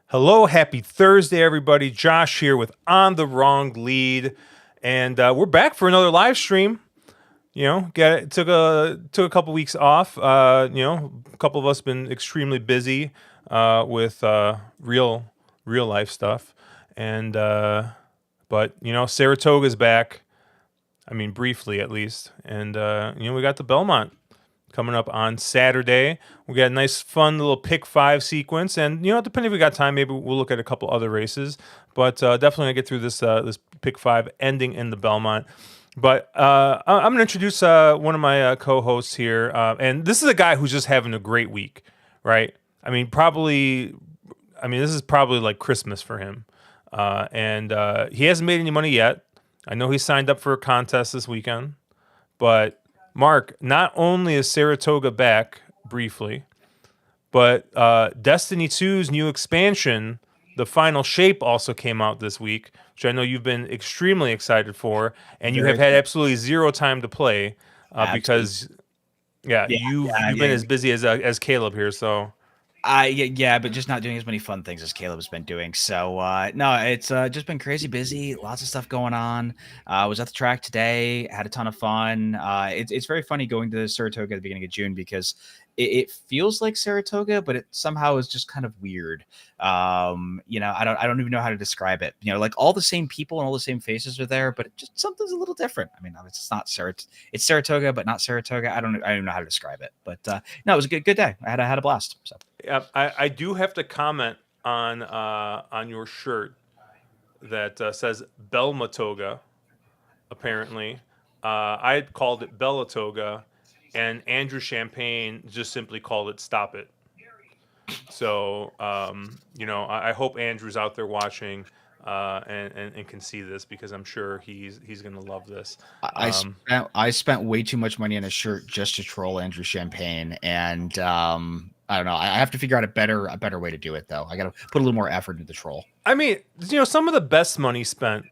Hello, happy Thursday, everybody. Josh here with On the Wrong Lead, and we're back for another live stream. You know, took a couple weeks off. A couple of us been extremely busy with real life stuff, and but Saratoga's back. I mean, briefly at least, and we got the Belmont coming up on Saturday. We got a nice, fun little pick 5 sequence, and depending if we got time, maybe we'll look at a couple other races. But definitely gonna get through this this pick 5 ending in the Belmont. But I'm gonna introduce one of my co-hosts here, and this is a guy who's just having a great week, right? I mean, this is probably like Christmas for him, and he hasn't made any money yet. I know he signed up for a contest this weekend, but Mark, not only is Saratoga back briefly, but Destiny 2's new expansion, The Final Shape, also came out this week, which I know you've been extremely excited for, and you have had absolutely zero time to play because, you've been as busy as Caleb here, so... but just not doing as many fun things as Caleb has been doing. So no, it's just been crazy busy. Lots of stuff going on. I was at the track today, had a ton of fun. It's very funny going to Saratoga at the beginning of June because it feels like Saratoga, but it somehow is just kind of weird. I don't even know how to describe it. Like all the same people and all the same faces are there, but just something's a little different. I mean, it's not it's Saratoga, but not Saratoga. I don't even know how to describe it. But no, it was a good day. I had a blast. So. Yeah, I do have to comment on your shirt that says Belmatoga. Apparently, I had called it Bellatoga, and Andrew Champagne just simply called it Stop It. So I hope Andrew's out there watching and can see this, because I'm sure he's gonna love this. I spent way too much money on a shirt just to troll Andrew Champagne, and I don't know. I have to figure out a better way to do it, though. I got to put a little more effort into the troll. I mean, some of the best money spent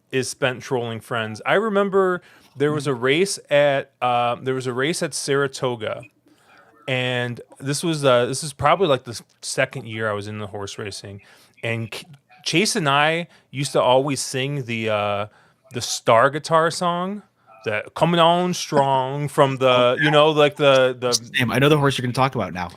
trolling friends. I remember there was a race at Saratoga, and this is probably like the second year I was in the horse racing, and Chase and I used to always sing the Star Guitar song. That coming on strong from the, like the. I know the horse you're going to talk about now.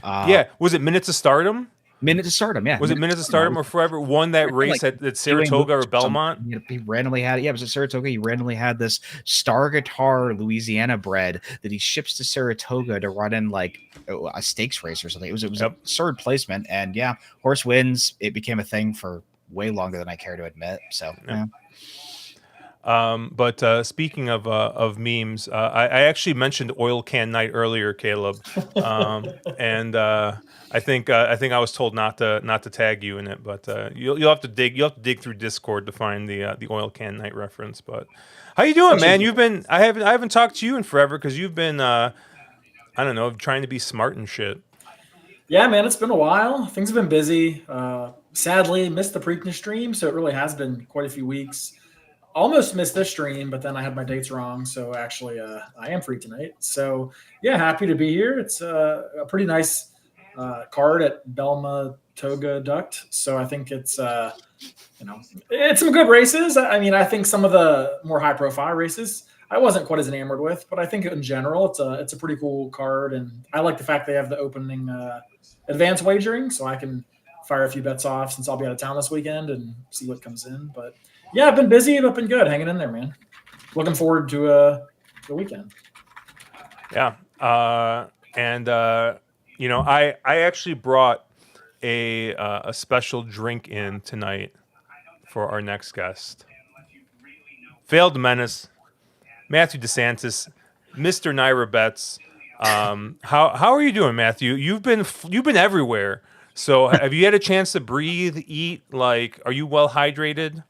Was it Minutes of Stardom? Minutes of Stardom, yeah. Was it Minutes of Stardom or Forever won that race at Saratoga or Belmont? He randomly had it. Yeah, it was at Saratoga. He randomly had this Star Guitar Louisiana bred that he ships to Saratoga to run in like a stakes race or something. It was an absurd placement, and yeah, horse wins. It became a thing for way longer than I care to admit. So yeah. But speaking of memes, I actually mentioned Oil Can Night earlier, Caleb, and I think I was told not to tag you in it, but you'll have to dig through Discord to find the Oil Can Night reference. But how you doing, man? I haven't talked to you in forever because you've been I don't know, trying to be smart and shit. Yeah, man, it's been a while. Things have been busy. Sadly, missed the Preakness stream, so it really has been quite a few weeks. Almost missed this stream, but then I had my dates wrong. So actually, I am free tonight. So yeah, happy to be here. It's a pretty nice card at Belmatoga Duct. So I think it's it's some good races. I mean, I think some of the more high profile races I wasn't quite as enamored with, but I think in general it's a pretty cool card, and I like the fact they have the opening advanced wagering, so I can fire a few bets off since I'll be out of town this weekend and see what comes in. But yeah, I've been busy, but been good, hanging in there, man. Looking forward to the weekend. Yeah, and I actually brought a special drink in tonight for our next guest. Failed menace, Matthew DeSantis, Mr. NYRA bets. How are you doing, Matthew? You've been everywhere. So have you had a chance to breathe, eat? Like, are you well hydrated?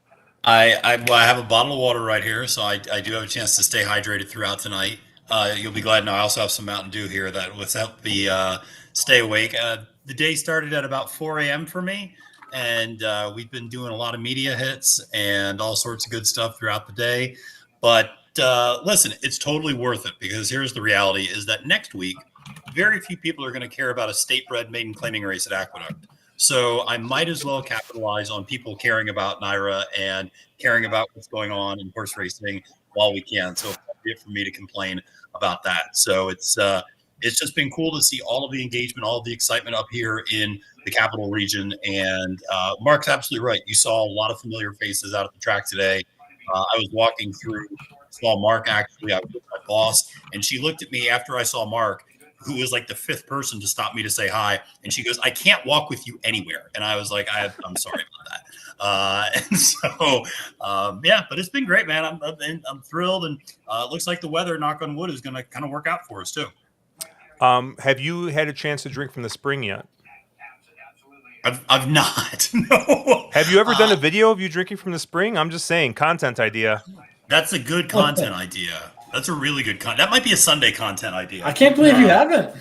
Well, I have a bottle of water right here, so I do have a chance to stay hydrated throughout tonight. You'll be glad to know I also have some Mountain Dew here that will help me stay awake. The day started at about 4 a.m. for me, and we've been doing a lot of media hits and all sorts of good stuff throughout the day. But listen, it's totally worth it, because here's the reality: is that next week, very few people are going to care about a state-bred maiden claiming race at Aqueduct. So I might as well capitalize on people caring about NYRA and caring about what's going on in horse racing while we can. So appropriate for me to complain about that. So it's just been cool to see all of the engagement, all of the excitement up here in the capital region. And Mark's absolutely right. You saw a lot of familiar faces out at the track today. I was walking through, saw Mark actually. I was with my boss, and she looked at me after I saw Mark, who was like the fifth person to stop me to say hi. And she goes, "I can't walk with you anywhere." And I was like, I'm sorry about that. And so, yeah, but it's been great, man. I'm thrilled. And it looks like the weather, knock on wood, is going to kind of work out for us too. Have you had a chance to drink from the spring yet? I've not. No. Have you ever done a video of you drinking from the spring? I'm just saying, content idea. That's a good content idea. That's a really good that might be a Sunday content idea. I can't believe you haven't.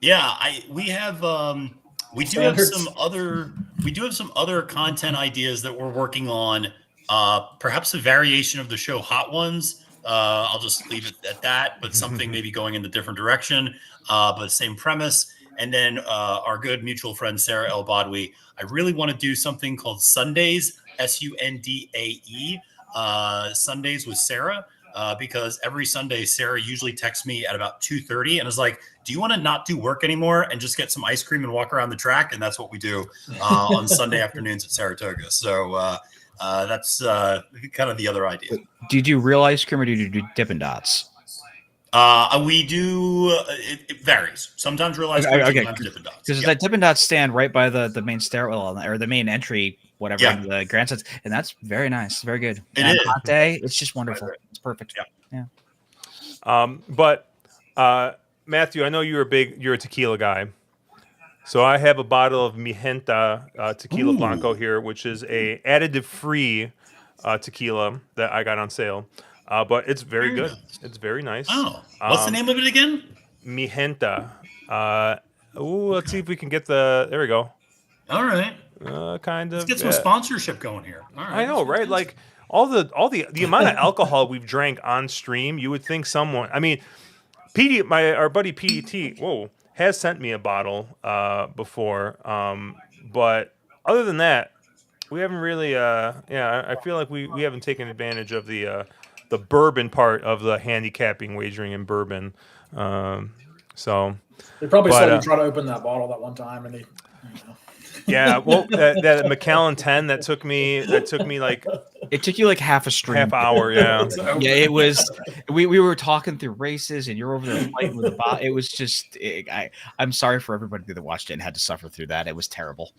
Yeah, we do have some other content ideas that we're working on. Perhaps a variation of the show Hot Ones. I'll just leave it at that, but something maybe going in a different direction, but same premise. And then our good mutual friend Sarah El Badwi, I really want to do something called Sundays, Sundae, Sundays with Sarah. Because every Sunday, Sarah usually texts me at about 2:30 and is like, "Do you want to not do work anymore and just get some ice cream and walk around the track?" And that's what we do on Sunday afternoons at Saratoga. So that's kind of the other idea. Do you do real ice cream or do you do Dippin' Dots? We do. It varies. Sometimes real ice cream, sometimes Dippin' Dots. Because that Dippin' Dots stand right by the main stairwell or the main entry, whatever, in the grandstands, and that's very nice, very good. It is. On a hot day, it's just wonderful. It's perfect. Yeah. But Matthew, I know you're a tequila guy. So I have a bottle of Mi Genta Tequila Blanco here, which is a additive-free tequila that I got on sale. But it's very good. Nice. It's very nice. Oh, what's the name of it again? Mi Genta. Let's see if we can get the. There we go. All right. Kind of. Let's get some sponsorship going here. All right. I know, right? Like all the amount of alcohol we've drank on stream, you would think someone. I mean, our buddy PET, has sent me a bottle before. But other than that, we haven't really. I feel like we haven't taken advantage of the bourbon part of the handicapping, wagering in bourbon. So they probably saw you try to open that bottle that one time, and they. Yeah, well, that Macallan 10 that took me like it took you like half hour. Yeah, yeah. It was we were talking through races, and you're over there fighting with the bot. It was just I'm sorry for everybody that watched it and had to suffer through that. It was terrible.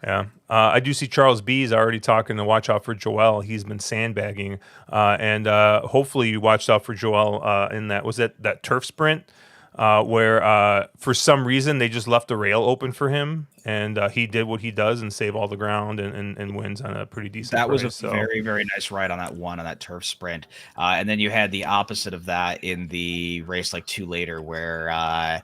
Yeah, I do see Charles B's already talking to watch out for Joel. He's been sandbagging, and hopefully you watched out for Joel in that turf sprint. Where for some reason they just left the rail open for him, and he did what he does and save all the ground and wins on a pretty decent. That was a very, very nice ride on that turf sprint. And then you had the opposite of that in the race like two later, where I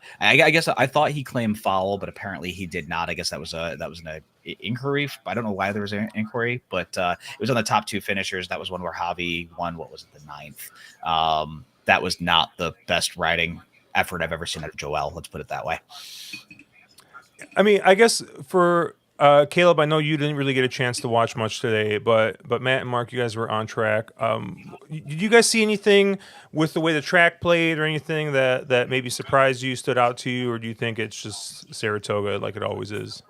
guess I thought he claimed foul, but apparently he did not. I guess that was an inquiry. I don't know why there was an inquiry, but it was on the top two finishers. That was one where Javi won. What was it, the 9th? That was not the best riding effort I've ever seen out of Joel. Let's put it that way. I mean, I guess for Caleb, I know you didn't really get a chance to watch much today, but Matt and Mark, you guys were on track. Did you guys see anything with the way the track played, or anything that maybe surprised you, stood out to you, or do you think it's just Saratoga like it always is?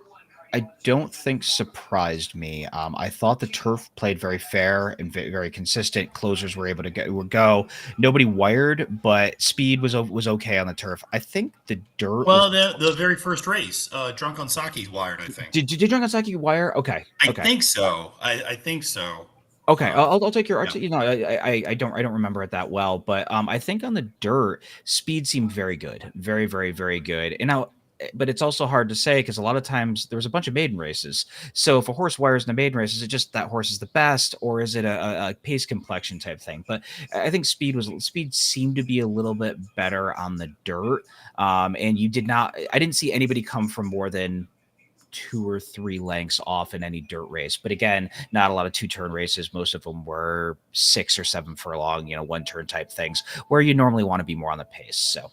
I don't think surprised me. I thought the turf played very fair and very consistent. Closers were able to go. Nobody wired, but speed was okay on the turf. I think the dirt. Well, the very first race, Drunk on Sake wired. I think. Did Drunk on Sake wire? Okay. I think so. I think so. Okay, I'll take your. Yeah. I don't remember it that well, but I think on the dirt, speed seemed very good, very, very, very good. And now but it's also hard to say because a lot of times there was a bunch of maiden races. So if a horse wires in a maiden race, is it just that horse is the best, or is it a pace complexion type thing? But I think speed seemed to be a little bit better on the dirt, and I didn't see anybody come from more than 2 or 3 lengths off in any dirt race. But again, not a lot of 2-turn races. Most of them were 6 or 7 furlong, 1-turn type things where you normally want to be more on the pace. So.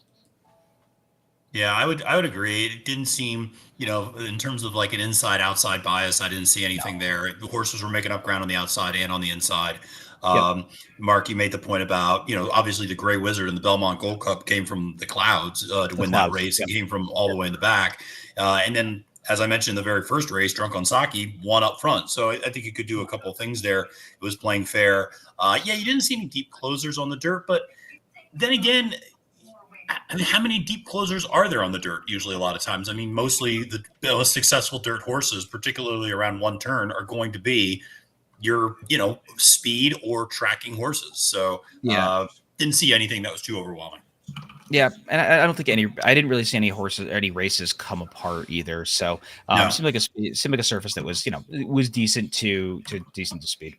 Yeah, I would agree. It didn't seem, in terms of like an inside outside bias, I didn't see anything there. The horses were making up ground on the outside and on the inside. Yep. Mark, you made the point about, obviously the Gray Wizard in the Belmont Gold Cup came from the clouds to win that race. Yep. It came from all the way in the back. And then, as I mentioned, the very first race, Drunk on Saki won up front. So I think you could do a couple of things there. It was playing fair. Yeah, you didn't see any deep closers on the dirt, but then again, I mean, how many deep closers are there on the dirt? Usually, a lot of times. I mean, mostly the most successful dirt horses, particularly around 1 turn, are going to be your, speed or tracking horses. So, didn't see anything that was too overwhelming. Yeah, and I don't think I didn't really see any races come apart either. So, No. it seemed like a surface that was, was decent to speed.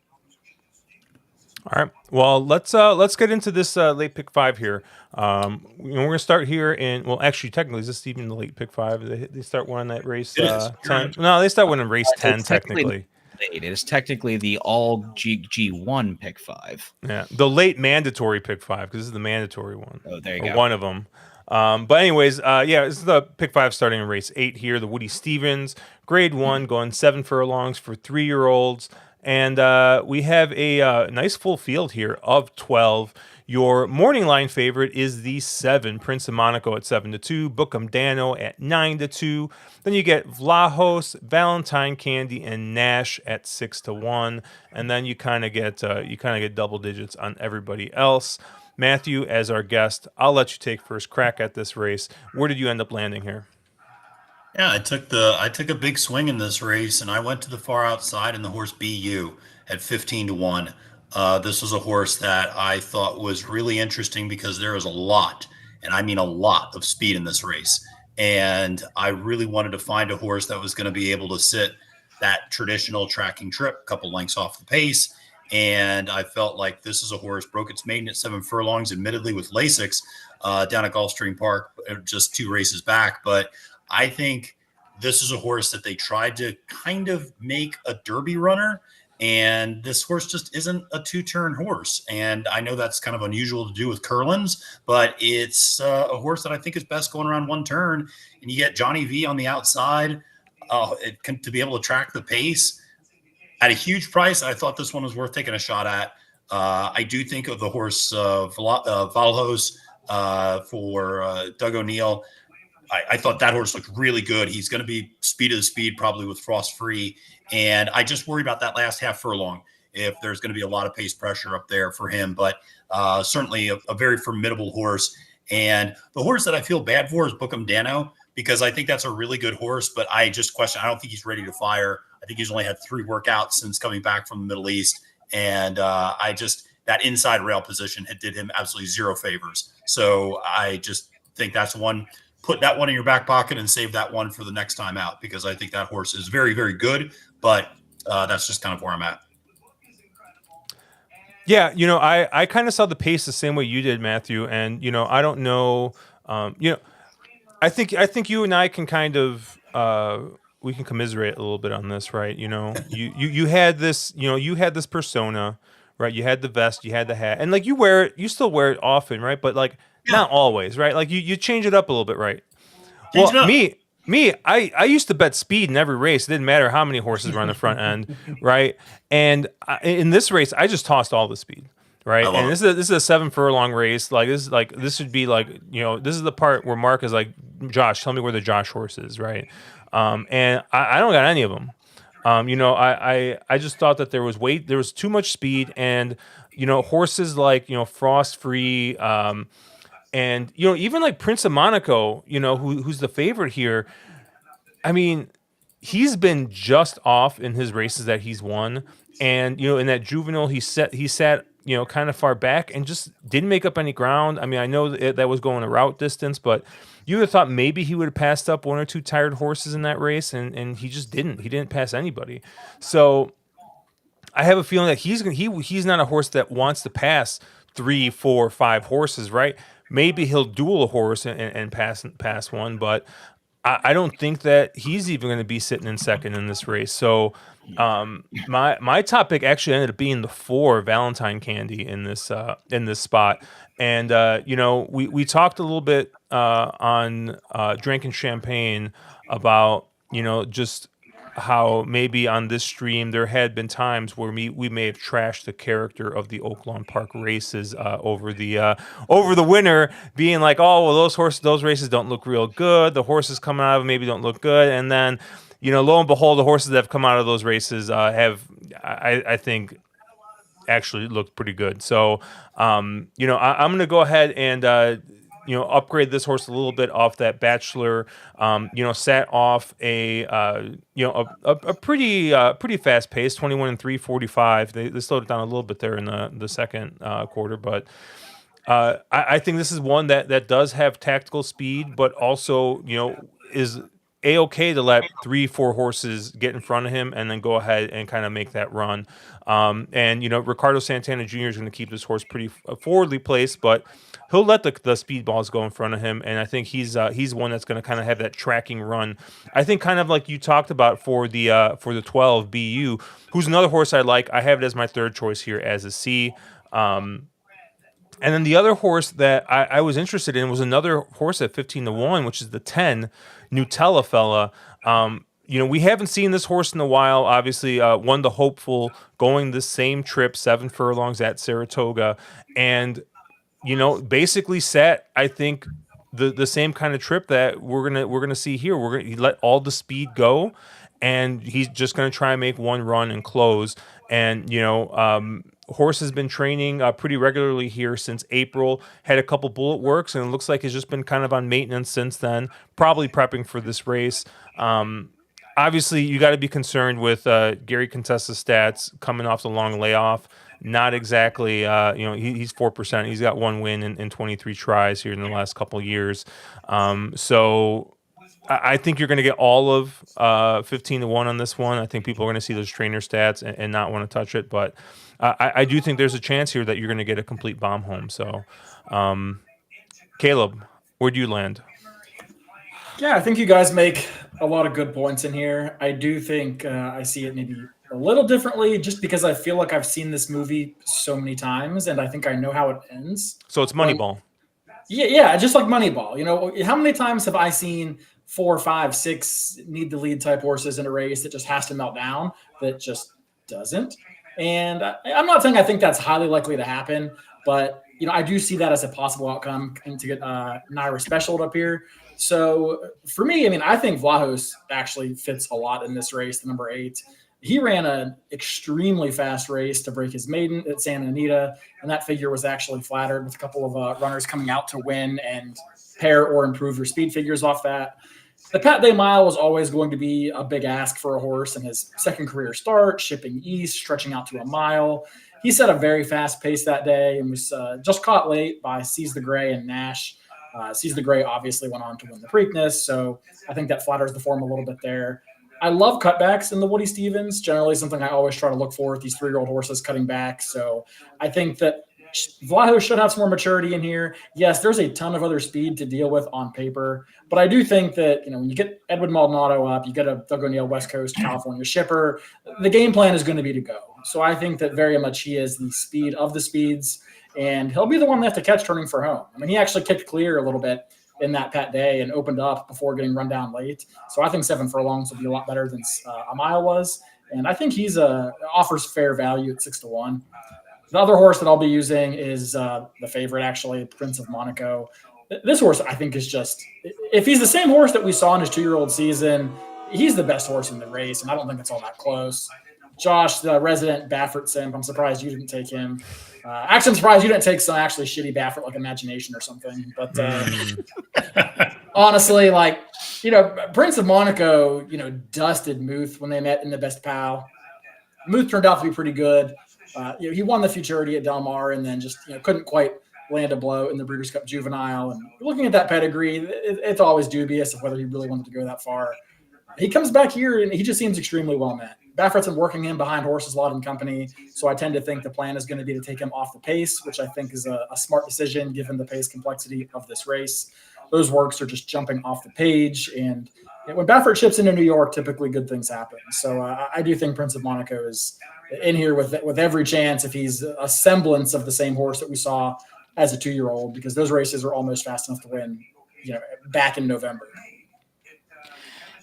All right. Well, let's get into this late pick 5 here. We're going to start here actually, technically, is this even the late pick 5? They start winning that race 10. No, they start winning race 10 technically. It is technically the all G1 pick 5. Yeah, the late mandatory pick 5 because this is the mandatory one. Oh, there you go. One of them. But anyways, this is the pick 5 starting in race 8 here. The Woody Stevens Grade 1 going 7 furlongs for 3-year-olds. And we have a nice full field here of 12. Your morning line favorite is the 7, Prince of Monaco at 7-2, Bookham Dano at 9-2. Then you get Vlahos, Valentine Candy, and Nash at 6-1. And then you kind of get double digits on everybody else. Matthew, as our guest, I'll let you take first crack at this race. Where did you end up landing here? Yeah, I took a big swing in this race, and I went to the far outside in the horse BU at 15-1. This was a horse that I thought was really interesting because there is a lot, and I mean a lot of speed in this race. And I really wanted to find a horse that was going to be able to sit that traditional tracking trip, a couple lengths off the pace. And I felt like this is a horse, broke its maiden at 7 furlongs, admittedly with Lasix down at Gulfstream Park, just 2 races back. But I think this is a horse that they tried to kind of make a Derby runner, and this horse just isn't a 2-turn horse. And I know that's kind of unusual to do with Curlins, but it's a horse that I think is best going around 1 turn. And you get Johnny V on the outside to be able to track the pace at a huge price. I thought this one was worth taking a shot at. I do think of the horse Valhos for Doug O'Neill. I thought that horse looked really good. He's going to be speed of the speed, probably with Frost free. And I just worry about that last half furlong if there's going to be a lot of pace pressure up there for him. But certainly a very formidable horse. And the horse that I feel bad for is Bookham Dano, because I think that's a really good horse. But I just question, I don't think he's ready to fire. I think he's only had 3 workouts since coming back from the Middle East. And that inside rail position did him absolutely 0 favors. So I just think that's one. Put that one in your back pocket and save that one for the next time out, because I think that horse is very, very good, but that's just kind of where I'm at. Yeah, I kind of saw the pace the same way you did, Matthew, and I don't know, I think you and I can kind of we can commiserate a little bit on this, right? You had this, you had this persona, right? You had the vest, you had the hat, and like you still wear it often, right? But like. Yeah. Not always, right? Like you change it up a little bit, right? I used to bet speed in every race. It didn't matter how many horses were on the front end, right? And in this race, I just tossed all the speed, right? And this is a 7 furlong race. This should be like, this is the part where Mark is like, Josh, tell me where the Josh horse is, right? And I don't got any of them. I just thought that there was too much speed, and horses like Frost free. And, even like Prince of Monaco, who's the favorite here. I mean, he's been just off in his races that he's won. And, in that juvenile, he sat kind of far back and just didn't make up any ground. I mean, I know that was going a route distance, but you would have thought maybe he would have passed up one or two tired horses in that race, and he just didn't. He didn't pass anybody. So I have a feeling that he's not a horse that wants to pass 3, 4, 5 horses, right? Maybe he'll duel a horse and pass one, but I don't think that he's even going to be sitting in second in this race. So my top pick actually ended up being the 4 Valentine Candy in this spot. And we talked a little bit on Drinking Champagne about just how maybe on this stream there had been times where we may have trashed the character of the Oaklawn Park races over the winter, being like, oh well, those races don't look real good. The horses coming out of them maybe don't look good, and then lo and behold, the horses that have come out of those races have I think actually looked pretty good. So I'm going to go ahead and upgrade this horse a little bit off that Bachelor. Sat off a pretty fast pace, 21 and 3:45. They slowed it down a little bit there in the second quarter, but I think this is one that does have tactical speed, but also is A-okay to let 3, 4 horses get in front of him and then go ahead and kind of make that run. Ricardo Santana Jr. is going to keep this horse pretty forwardly placed, but he'll let the speedballs go in front of him, and I think he's one that's going to kind of have that tracking run. I think kind of like you talked about for the 12 BU, who's another horse I like. I have it as my third choice here as a C. And then the other horse that I was interested in was another horse at 15-1, which is the 10 Nutella Fella. We haven't seen this horse in a while. Obviously, won the Hopeful, going the same trip, 7 furlongs at Saratoga, and basically set, I think, the same kind of trip that we're gonna see here. We're gonna let all the speed go, and he's just gonna try and make one run and close. And horse has been training pretty regularly here since April. Had a couple bullet works, and it looks like he's just been kind of on maintenance since then. Probably prepping for this race. Obviously, you got to be concerned with Gary Contessa's stats coming off the long layoff. Not exactly, he's 4%. He's got 1 win in 23 tries here in the last couple of years. So I think you're going to get all of 15-1 on this one. I think people are going to see those trainer stats and not want to touch it. But I do think there's a chance here that you're going to get a complete bomb home. So, Caleb, where'd you land? Yeah, I think you guys make a lot of good points in here. I do think I see it maybe a little differently just because I feel like I've seen this movie so many times and I think I know how it ends. So it's Moneyball. Yeah, just like Moneyball. How many times have I seen 4, 5, 6 need the lead type horses in a race that just has to melt down that just doesn't? And I'm not saying I think that's highly likely to happen, but I do see that as a possible outcome and to get NYRA specialed up here. So for me, I think Vlahos actually fits a lot in this race, the number 8. He ran an extremely fast race to break his maiden at Santa Anita, and that figure was actually flattered with a couple of runners coming out to win and pair or improve your speed figures off that. The Pat Day Mile was always going to be a big ask for a horse in his second career start, shipping east, stretching out to a mile. He set a very fast pace that day and was just caught late by Seize the Gray and Nash. Seize the Gray obviously went on to win the Preakness, so I think that flatters the form a little bit there. I love cutbacks in the Woody Stevens, generally something I always try to look for with these 3-year-old horses cutting back. So I think that Vlahos should have some more maturity in here. Yes, there's a ton of other speed to deal with on paper, but I do think that, when you get Edwin Maldonado up, you get a Doug O'Neill West Coast California shipper, the game plan is going to be to go. So I think that very much he is the speed of the speeds, and he'll be the one they have to catch turning for home. He actually kicked clear a little bit in that Pat Day and opened up before getting run down late. So I think 7 furlongs will be a lot better than a mile was. And I think he's offers fair value at 6-1. The other horse that I'll be using is the favorite, actually, Prince of Monaco. This horse, I think, is just – if he's the same horse that we saw in his 2-year-old season, he's the best horse in the race, and I don't think it's all that close. Josh, the resident Baffert simp, I'm surprised you didn't take him. Actually, I'm surprised you didn't take some actually shitty Baffert like Imagination or something. But honestly, Prince of Monaco, dusted Muth when they met in the Best Pal. Muth turned out to be pretty good. He won the Futurity at Del Mar and then just couldn't quite land a blow in the Breeders' Cup Juvenile. And looking at that pedigree, it's always dubious of whether he really wanted to go that far. He comes back here and he just seems extremely well met. Baffert's been working him behind horses a lot in company, so I tend to think the plan is going to be to take him off the pace, which I think is a smart decision given the pace complexity of this race. Those works are just jumping off the page, and when Baffert ships into New York, typically good things happen. So I do think Prince of Monaco is in here with every chance if he's a semblance of the same horse that we saw as a 2-year-old, because those races are almost fast enough to win, back in November.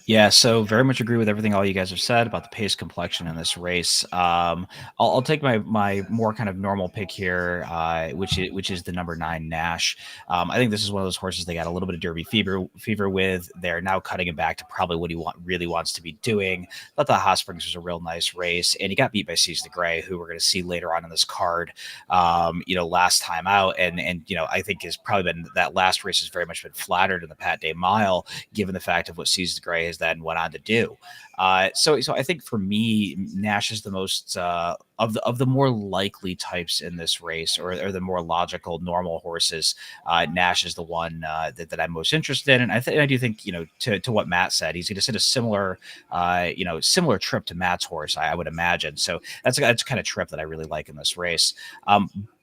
Yeah, so very much agree with everything all you guys have said about the pace complexion in this race. I'll take my more kind of normal pick here, which is the number 9 Nash. I think this is one of those horses they got a little bit of Derby fever with. They're now cutting him back to probably what he really wants to be doing. Thought the Hot Springs was a real nice race, and he got beat by Seize the Gray, who we're going to see later on in this card. Last time out, and I think has probably been that last race has very much been flattered in the Pat Day Mile, given the fact of what Seize the Gray has then went on to do. So I think for me, Nash is the most of the more likely types in this race, or the more logical, normal horses. Nash is the one that I'm most interested in. And I do think, to what Matt said, he's going to sit a similar trip to Matt's horse, I would imagine. So that's kind of trip that I really like in this race.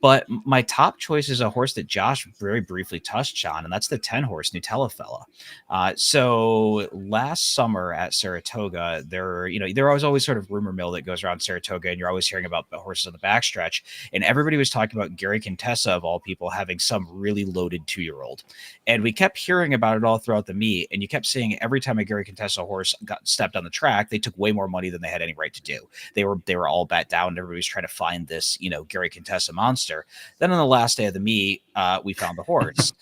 But my top choice is a horse that Josh very briefly touched on, and that's the 10 horse Nutella Fella. So last summer at Saratoga, there was always sort of rumor mill that goes around Saratoga, and you're always hearing about horses on the backstretch. And everybody was talking about Gary Contessa, of all people, having some really loaded 2-year-old. And we kept hearing about it all throughout the meet. And you kept seeing every time a Gary Contessa horse got stepped on the track, they took way more money than they had any right to do. They were all bet down. Everybody was trying to find this, Gary Contessa monster. Then on the last day of the meet, we found the horse.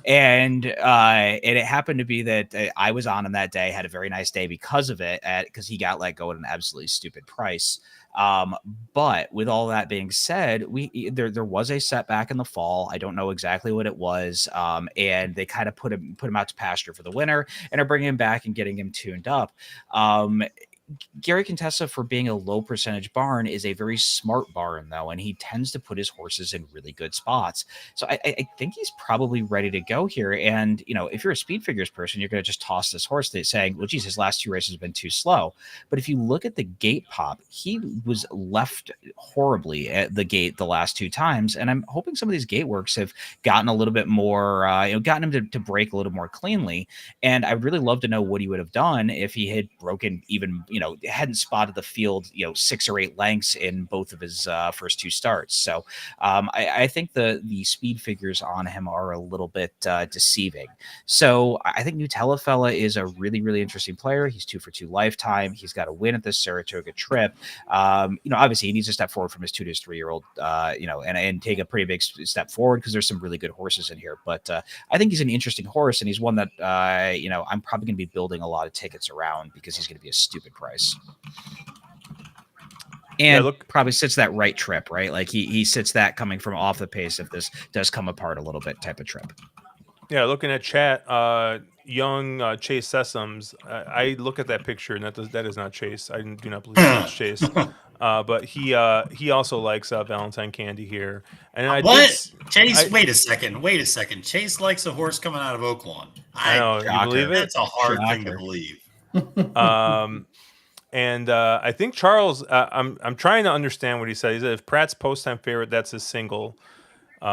And it happened to be that I was on him that day, had a very nice day because of it, because he got let go at an absolutely stupid price. But with all that being said, there was a setback in the fall. I don't know exactly what it was. And they kind of put him out to pasture for the winter and are bringing him back and getting him tuned up. Gary Contessa, for being a low percentage barn, is a very smart barn, though, and he tends to put his horses in really good spots. So I think he's probably ready to go here. And, if you're a speed figures person, you're going to just toss this horse saying, well, geez, his last 2 races have been too slow. But if you look at the gate pop, he was left horribly at the gate the last 2 times. And I'm hoping some of these gate works have gotten a little bit more, gotten him to break a little more cleanly. And I'd really love to know what he would have done if he had broken even, hadn't spotted the field, 6 or 8 lengths in both of his first 2 starts. So I think the speed figures on him are a little bit deceiving. So I think Nutella Fella is a really, really interesting player. He's 2 for 2 lifetime. He's got to win at this Saratoga trip. Obviously he needs to step forward from his 2 to his 3-year-old, and take a pretty big step forward, because there's some really good horses in here. But I think he's an interesting horse, and he's one that, I'm probably going to be building a lot of tickets around, because he's going to be a stupid price. And probably sits that right trip, right? Like he sits that coming from off the pace if this does come apart a little bit type of trip. Yeah, looking at chat, young Chase Sessoms. I look at that picture, and that is not Chase. I do not believe that's Chase. But he also likes Valentine Candy here. And Chase? Wait a second. Chase likes a horse coming out of Oaklawn. I know. You believe it? That's a hard thing to believe. And I think Charles, I'm trying to understand what he said. He said if Pratt's post time favorite, that's his single.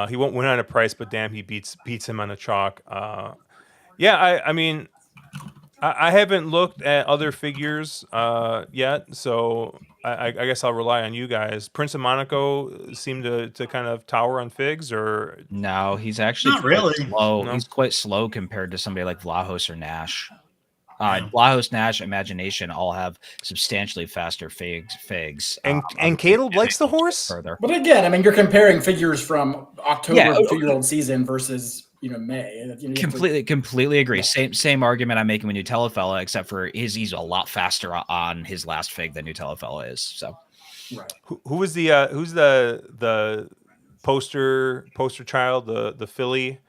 He won't win on a price, but damn, he beats him on a chalk. I mean, I haven't looked at other figures yet, so I guess I'll rely on you guys. Prince of Monaco seemed to kind of tower on figs, or no? He's actually not really slow. No? He's quite slow compared to somebody like Vlahos or Nash. Vlahos, Nash, Imagination all have substantially faster figs. And Caleb likes the horse further. But again, I mean, you're comparing figures from October of the 2-year-old season versus May. Completely agree. Same argument I'm making with Nutella Fella, except for he's a lot faster on his last fig than Nutella Fella is. So, right. Who's the poster child, the filly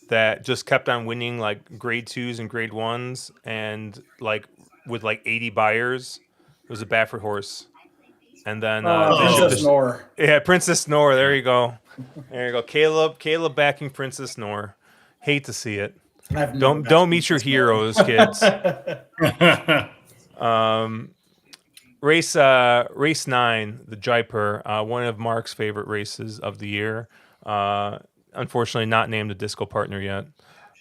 that just kept on winning like grade 2s and grade 1s, and like with like 80 buyers? It was a Baffert horse. And then Princess Nor. Yeah, Princess Nor. There you go. There you go. Caleb backing Princess Nor. Hate to see it. I've never Don't meet your heroes, kids. Race 9, the Jaipur, one of Mark's favorite races of the year. Unfortunately, not named a disco partner yet.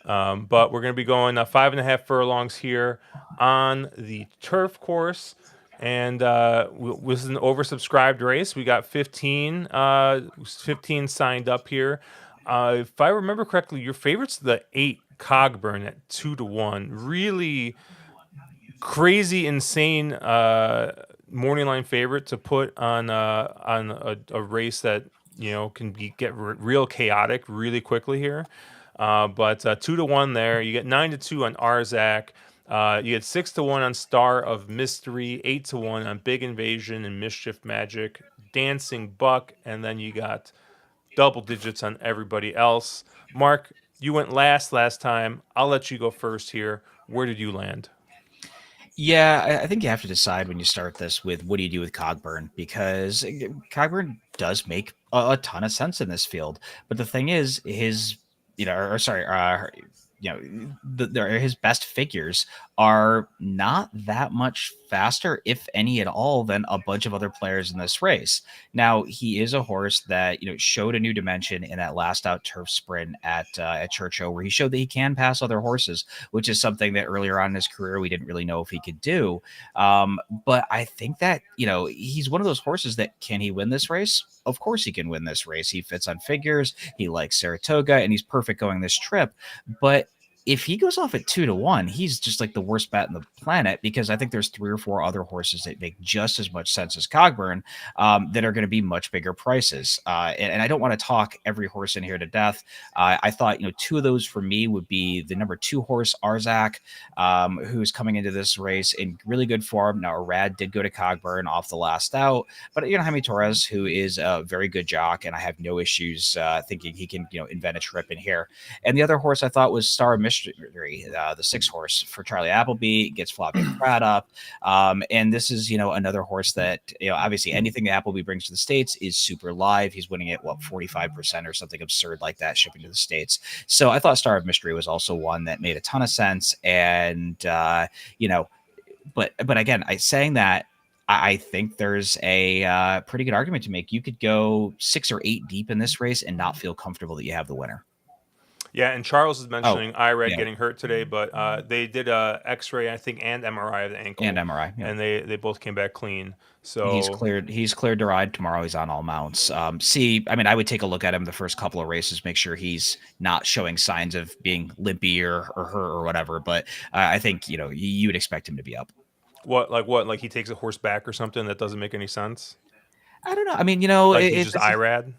But we're going to be going 5.5 furlongs here on the turf course. And this is an oversubscribed race. We got 15 signed up here. If I remember correctly, your favorite's the 8 Cogburn at 2-1. Really crazy, insane morning line favorite to put on a race that can get real chaotic really quickly here. But 2-1 there. You get 9-2 on Arzak. You get 6-1 on Star of Mystery, 8-1 on Big Invasion and Mischief Magic, Dancing Buck, and then you got double digits on everybody else. Mark, you went last time. I'll let you go first here. Where did you land? Yeah, I think you have to decide when you start this with what do you do with Cogburn, because Cogburn does make a ton of sense in this field. But the thing is, his his best figures are not that much faster, if any at all, than a bunch of other players in this race. Now, he is a horse that showed a new dimension in that last out turf sprint at Churchill, where he showed that he can pass other horses, which is something that earlier on in his career we didn't really know if he could do. But I think that he's one of those horses that, can he win this race? Of course he can win this race. He fits on figures. He likes Saratoga, and he's perfect going this trip. But if he goes off at 2-1, he's just like the worst bet in the planet, because I think there's 3 or 4 other horses that make just as much sense as Cogburn that are going to be much bigger prices. And I don't want to talk every horse in here to death. I thought 2 of those for me would be the number 2 horse, Arzak, who's coming into this race in really good form. Now, Arad did go to Cogburn off the last out, but Jaime Torres, who is a very good jock, and I have no issues thinking he can invent a trip in here. And the other horse I thought was Star of Mystery, the 6 horse for Charlie Appleby, gets Flavio Pratt up. And this is, another horse that, obviously anything that Appleby brings to the States is super live. He's winning at 45% or something absurd like that shipping to the States. So I thought Star of Mystery was also one that made a ton of sense. And, but again, saying that, I think there's a pretty good argument to make. You could go 6 or 8 deep in this race and not feel comfortable that you have the winner. Yeah, and Charles is mentioning IRED getting hurt today, but they did a X-ray, I think, and MRI of the ankle. And MRI, yeah. And they both came back clean. So he's cleared to ride tomorrow. He's on all mounts. I would take a look at him the first couple of races, make sure he's not showing signs of being limpy or hurt or whatever. But I think you would expect him to be up. What? Like he takes a horse back or something? That doesn't make any sense. I don't know. He's just IRAD.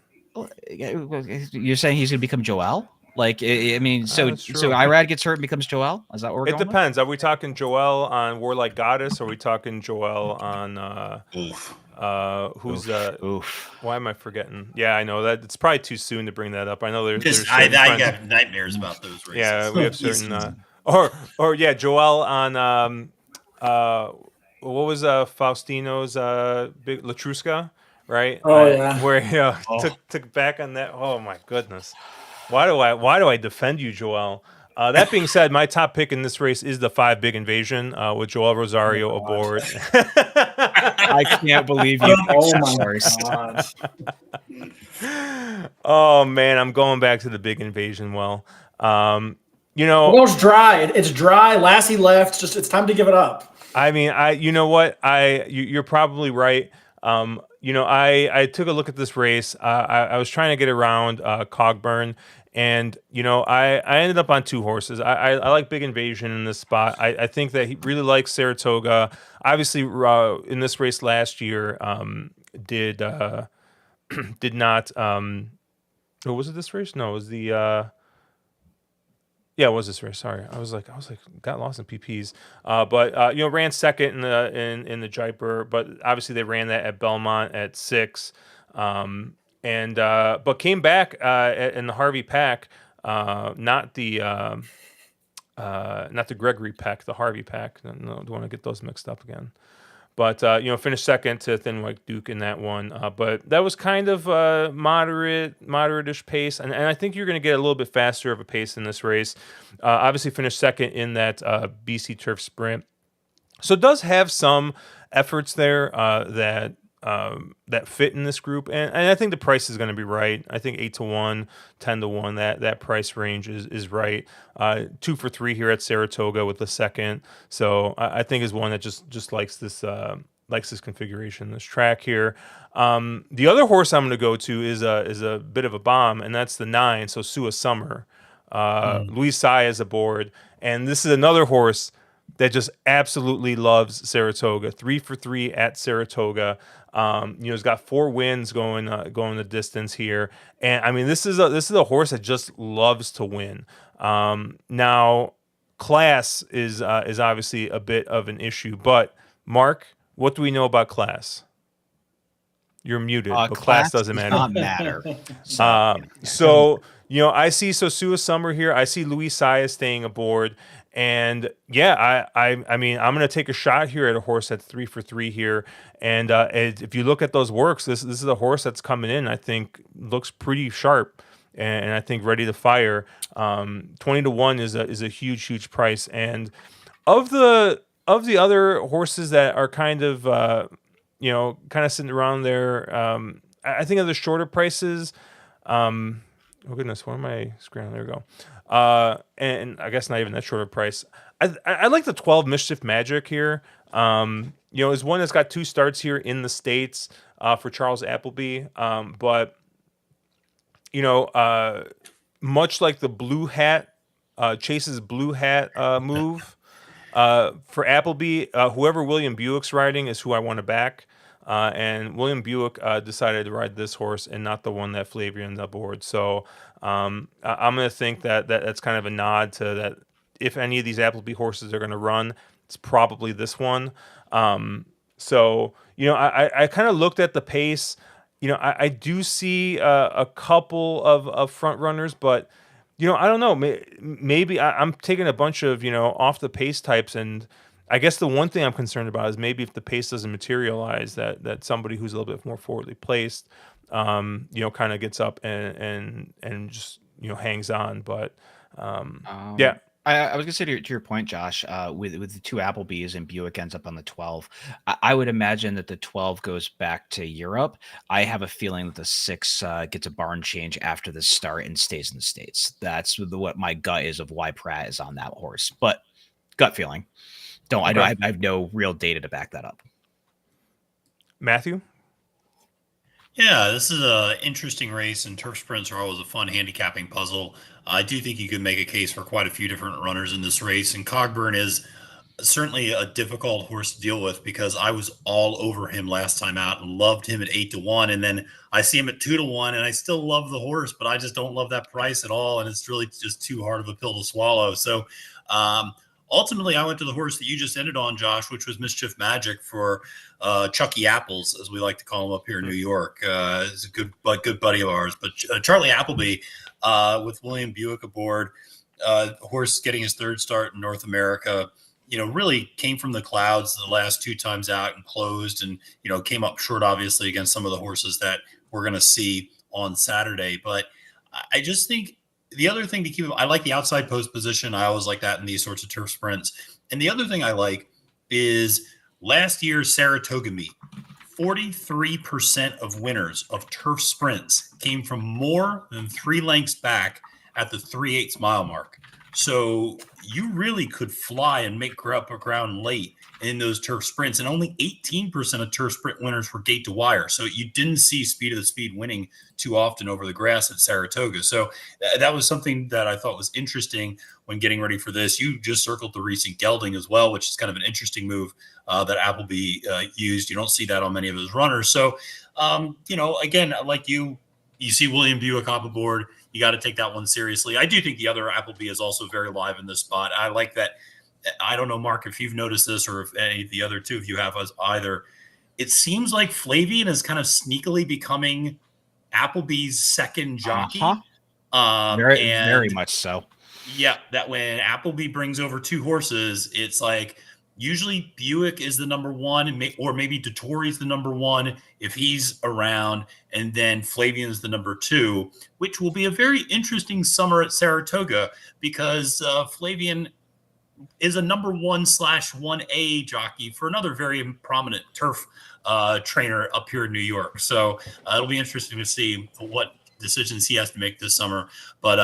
You're saying he's going to become Joel? So Irad gets hurt and becomes Joel? Is that what we're going depends. With? Are we talking Joel on Warlike Goddess, or are we talking Joel on why am I forgetting? Yeah, I know that it's probably too soon to bring that up. I know there's I have nightmares about those races. Yeah, we have certain Joel on what was Faustino's big Latruska, right? Oh yeah. Where he took back on that. Oh my goodness. Why do I defend you, Joel? That being said, my top pick in this race is the 5 Big Invasion with Joel Rosario aboard. I can't believe you. Oh my God. Oh man, I'm going back to the Big Invasion. Well, it's dry. It's dry. Lassie left. It's time to give it up. I mean, you're probably right. I took a look at this race. I was trying to get around Cogburn. And, I ended up on 2 horses. I like Big Invasion in this spot. I think that he really likes Saratoga. Obviously, in this race last year, did not. Was it this race? No, it was the. Yeah, it was this race. Sorry, I was like, got lost in PPs. But ran second in the Jaipur. But obviously, they ran that at Belmont at 6. But came back in the Harvey pack, not the Gregory pack, the Harvey pack. No, don't want to get those mixed up again. But finished second to Thin White Duke in that one. But that was kind of moderate-ish pace, and I think you're going to get a little bit faster of a pace in this race. Obviously, finished second in that BC Turf Sprint, so it does have some efforts there that fit in this group, and I think the price is going to be right. I think 8-1, 10-1, that price range is right. 2 for 3 here at Saratoga with the second, so I think is one that just likes this configuration, this track here. The other horse I'm going to go to is a bit of a bomb, and that's the 9. So Sua Summer, Luis Saez aboard, and this is another horse that just absolutely loves Saratoga. 3 for 3 at Saratoga. He's got 4 wins going the distance here, and I mean this is a horse that just loves to win. Now, class is obviously a bit of an issue, but Mark, what do we know about class? You're muted, but class doesn't matter. Not matter. So I see Sua Summer here. I see Luis Saez staying aboard. And yeah, I mean, I'm going to take a shot here at a horse that's 3 for 3 here. And if you look at those works, this is a horse that's coming in, I think looks pretty sharp and I think ready to fire. 20-1 is a huge price. And of the other horses that are kind of sitting around there, I think of the shorter prices. Oh goodness, where am I scrolling? There we go. And I guess not even that shorter price. I like the 12 Mischief Magic here. Is one that's got 2 starts here in the States for Charles Appleby. But much like the Blue Hat, Chase's Blue Hat move for Appleby, whoever William Buick's riding is who I want to back. And William Buick decided to ride this horse and not the one that Flavion's aboard. So I'm going to think that's kind of a nod to that. If any of these Appleby horses are going to run, it's probably this one. So I kind of looked at the pace. I do see a couple of front runners, but I don't know. Maybe I'm taking a bunch of off the pace types, and I guess the one thing I'm concerned about is maybe if the pace doesn't materialize, that somebody who's a little bit more forwardly placed, kind of gets up and just hangs on. But yeah. I was gonna say to your point, Josh, with the 2 Applebys and Buick ends up on the 12. I would imagine that the 12 goes back to Europe. I have a feeling that the 6 gets a barn change after the start and stays in the States. That's what my gut is of why Pratt is on that horse, but gut feeling. I have no real data to back that up. Matthew? Yeah, this is an interesting race, and turf sprints are always a fun handicapping puzzle. I do think you could make a case for quite a few different runners in this race, and Cogburn is certainly a difficult horse to deal with because I was all over him last time out and loved him at 8-1, and then I see him at 2-1, and I still love the horse, but I just don't love that price at all, and it's really just too hard of a pill to swallow. So ultimately, I went to the horse that you just ended on, Josh, which was Mischief Magic for Chucky Apples, as we like to call him up here in New York. He's a good buddy of ours. But Charlie Appleby with William Buick aboard, horse getting his 3rd start in North America, really came from the clouds the last 2 times out and closed and, came up short, obviously, against some of the horses that we're going to see on Saturday. But I just think the other thing to keep, I like the outside post position. I always like that in these sorts of turf sprints. And the other thing I like is last year's Saratoga meet, 43% of winners of turf sprints came from more than 3 lengths back at the 3/8 mile mark. So you really could fly and make up ground late in those turf sprints. And only 18% of turf sprint winners were gate to wire. So you didn't see speed of the speed winning too often over the grass at Saratoga. So that was something that I thought was interesting when getting ready for this. You just circled the recent gelding as well, which is kind of an interesting move that Appleby used. You don't see that on many of his runners. So, again, like you see William Buick up aboard. You got to take that one seriously. I do think the other Appleby is also very live in this spot. I like that. I don't know, Mark, if you've noticed this or if any of the other 2 of you have us either. It seems like Flavian is kind of sneakily becoming Appleby's second jockey. Very much so. Yeah, that when Appleby brings over 2 horses, it's like Usually Buick is the number one, or maybe Dettori's the number one if he's around, and then Flavian's the number two, which will be a very interesting summer at Saratoga because Flavian is a number 1/1A jockey for another very prominent turf trainer up here in New York. So it'll be interesting to see what decisions he has to make this summer. But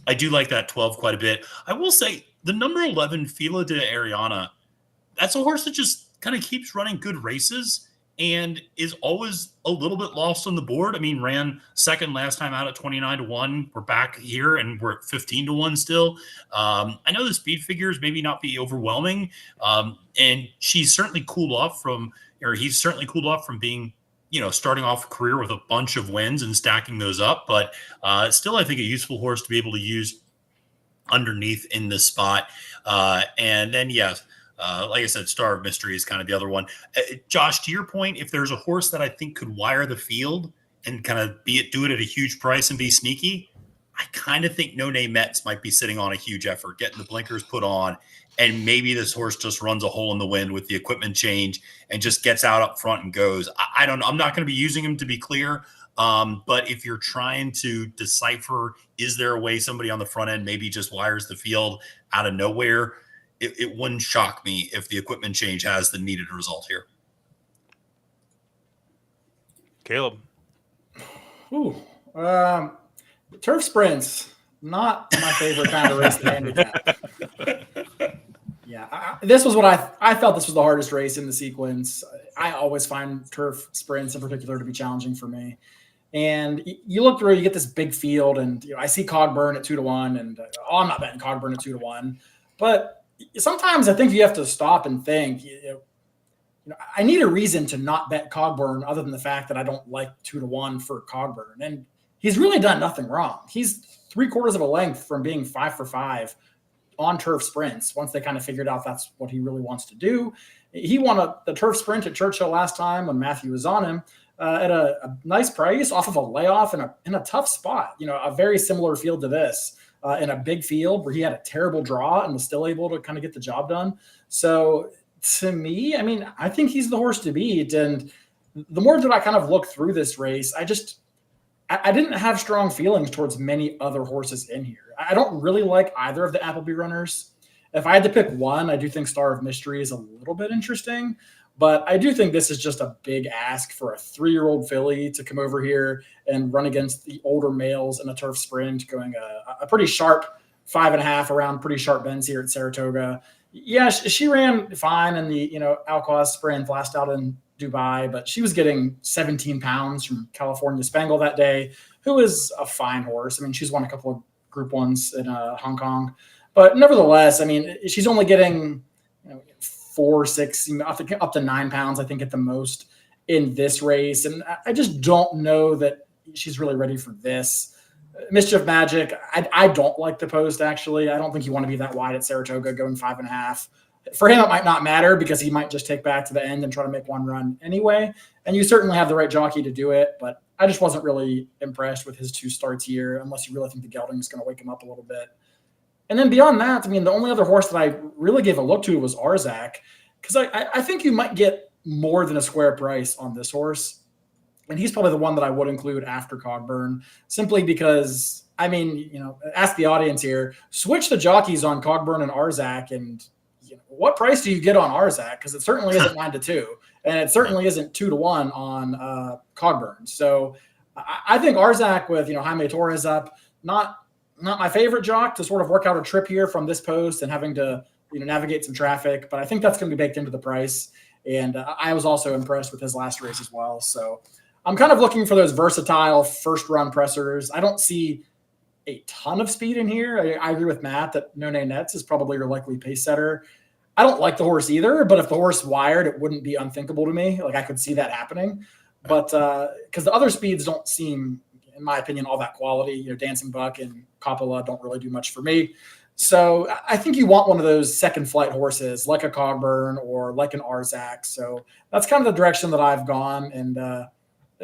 I do like that 12 quite a bit. I will say the number 11 Fila de Ariana, that's a horse that just kind of keeps running good races and is always a little bit lost on the board. I mean, ran second last time out at 29-1. We're back here and we're at 15-1 still. I know the speed figures maybe not be overwhelming. And she's certainly cooled off from, or he's certainly cooled off from being, starting off a career with a bunch of wins and stacking those up. But still, I think a useful horse to be able to use underneath in this spot. And then, yes, like I said, Star of Mystery is kind of the other one. Josh, to your point, if there's a horse that I think could wire the field and kind of do it at a huge price and be sneaky, I kind of think No Name Mets might be sitting on a huge effort, getting the blinkers put on, and maybe this horse just runs a hole in the wind with the equipment change and just gets out up front and goes. I don't know. I'm not going to be using him, to be clear. But if you're trying to decipher, is there a way somebody on the front end maybe just wires the field out of nowhere? It wouldn't shock me if the equipment change has the needed result here. Caleb. Ooh, turf sprints, not my favorite kind of race to handicap. Yeah, this was what I felt this was the hardest race in the sequence. I always find turf sprints in particular to be challenging for me. And you look through, you get this big field, and I see Cogburn at 2-1, and I'm not betting Cogburn at 2-1, but sometimes I think you have to stop and think, I need a reason to not bet Cogburn other than the fact that I don't like 2-1 for Cogburn. And he's really done nothing wrong. He's 3/4 of a length from being 5 for 5 on turf sprints. Once they kind of figured out that's what he really wants to do. He won the turf sprint at Churchill last time when Matthew was on him at a nice price off of a layoff in a tough spot, a very similar field to this. In a big field where he had a terrible draw and was still able to kind of get the job done. So to me, I think he's the horse to beat. And the more that I kind of look through this race, I didn't have strong feelings towards many other horses in here. I don't really like either of the Appleby runners. If I had to pick one, I do think Star of Mystery is a little bit interesting. But I do think this is just a big ask for a 3-year-old filly to come over here and run against the older males in a turf sprint, going a pretty sharp 5.5 around pretty sharp bends here at Saratoga. Yeah, she ran fine in the Alcoaz sprint last out in Dubai, but she was getting 17 pounds from California Spangle that day, who is a fine horse. She's won a couple of Group 1s in Hong Kong, but nevertheless, she's only getting 4, 6, I think up to 9 pounds, I think at the most in this race. And I just don't know that she's really ready for this. Mischief Magic, I don't like the post, actually. I don't think you want to be that wide at Saratoga going 5.5. For him, it might not matter because he might just take back to the end and try to make one run anyway. And you certainly have the right jockey to do it, but I just wasn't really impressed with his 2 starts here, unless you really think the gelding is going to wake him up a little bit. And then beyond that, the only other horse that I really gave a look to was Arzak, because I think you might get more than a square price on this horse. And he's probably the one that I would include after Cogburn, simply because, ask the audience here, switch the jockeys on Cogburn and Arzak, and what price do you get on Arzak? Because it certainly isn't 9-2, and it certainly isn't 2-1 on Cogburn. So I think Arzak with, Jaime Torres up, not my favorite jock to sort of work out a trip here from this post and having to, navigate some traffic, but I think that's going to be baked into the price. And I was also impressed with his last race as well. So I'm kind of looking for those versatile first run pressers. I don't see a ton of speed in here. I agree with Matt that No Name Nets is probably your likely pace setter. I don't like the horse either, but if the horse wired, it wouldn't be unthinkable to me. Like, I could see that happening. But because the other speeds don't seem, in my opinion, all that quality. Dancing Buck and Coppola don't really do much for me. So I think you want one of those second flight horses like a Cogburn or like an Arzak. So that's kind of the direction that I've gone. And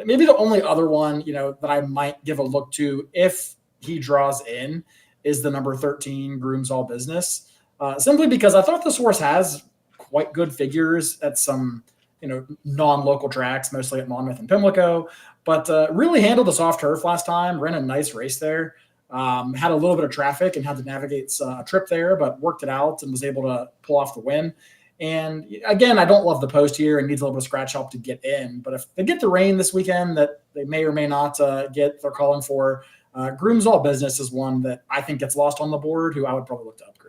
maybe the only other one, that I might give a look to if he draws in is the number 13 Grooms All Business. Simply because I thought this horse has quite good figures at some, non-local tracks, mostly at Monmouth and Pimlico, but really handled the soft turf last time, ran a nice race there. Had a little bit of traffic and had to navigate a trip there, but worked it out and was able to pull off the win. And again, I don't love the post here and needs a little bit of scratch help to get in. But if they get the rain this weekend that they may or may not get, they're calling for, Groom's All Business is one that I think gets lost on the board, who I would probably look to upgrade.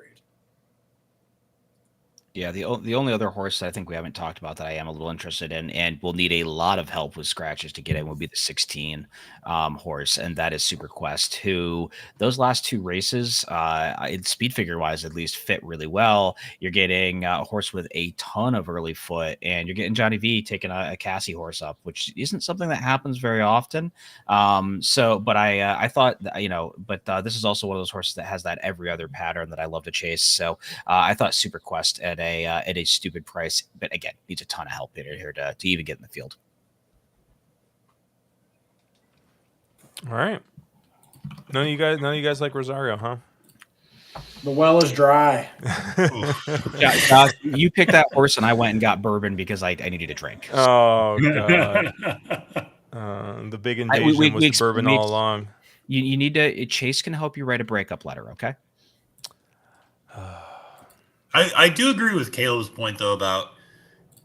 Yeah, the only other horse I think we haven't talked about that I am a little interested in and will need a lot of help with scratches to get in would be the 16 horse, and that is Super Quest, who those last two races, speed figure wise at least, fit really well. You're getting a horse with a ton of early foot, and you're getting Johnny V taking a Cassie horse up, which isn't something that happens very often. But I thought, this is also one of those horses that has that every other pattern that I love to chase. So I thought Super Quest at a stupid price, but again, needs a ton of help here to even get in the field. All right. None of you guys like Rosario, huh? The well is dry. Josh, you picked that horse, and I went and got bourbon because I needed a drink. Oh god. The big invasion was the bourbon all along. You need to. Chase can help you write a breakup letter. Okay. I do agree with Caleb's point, though, about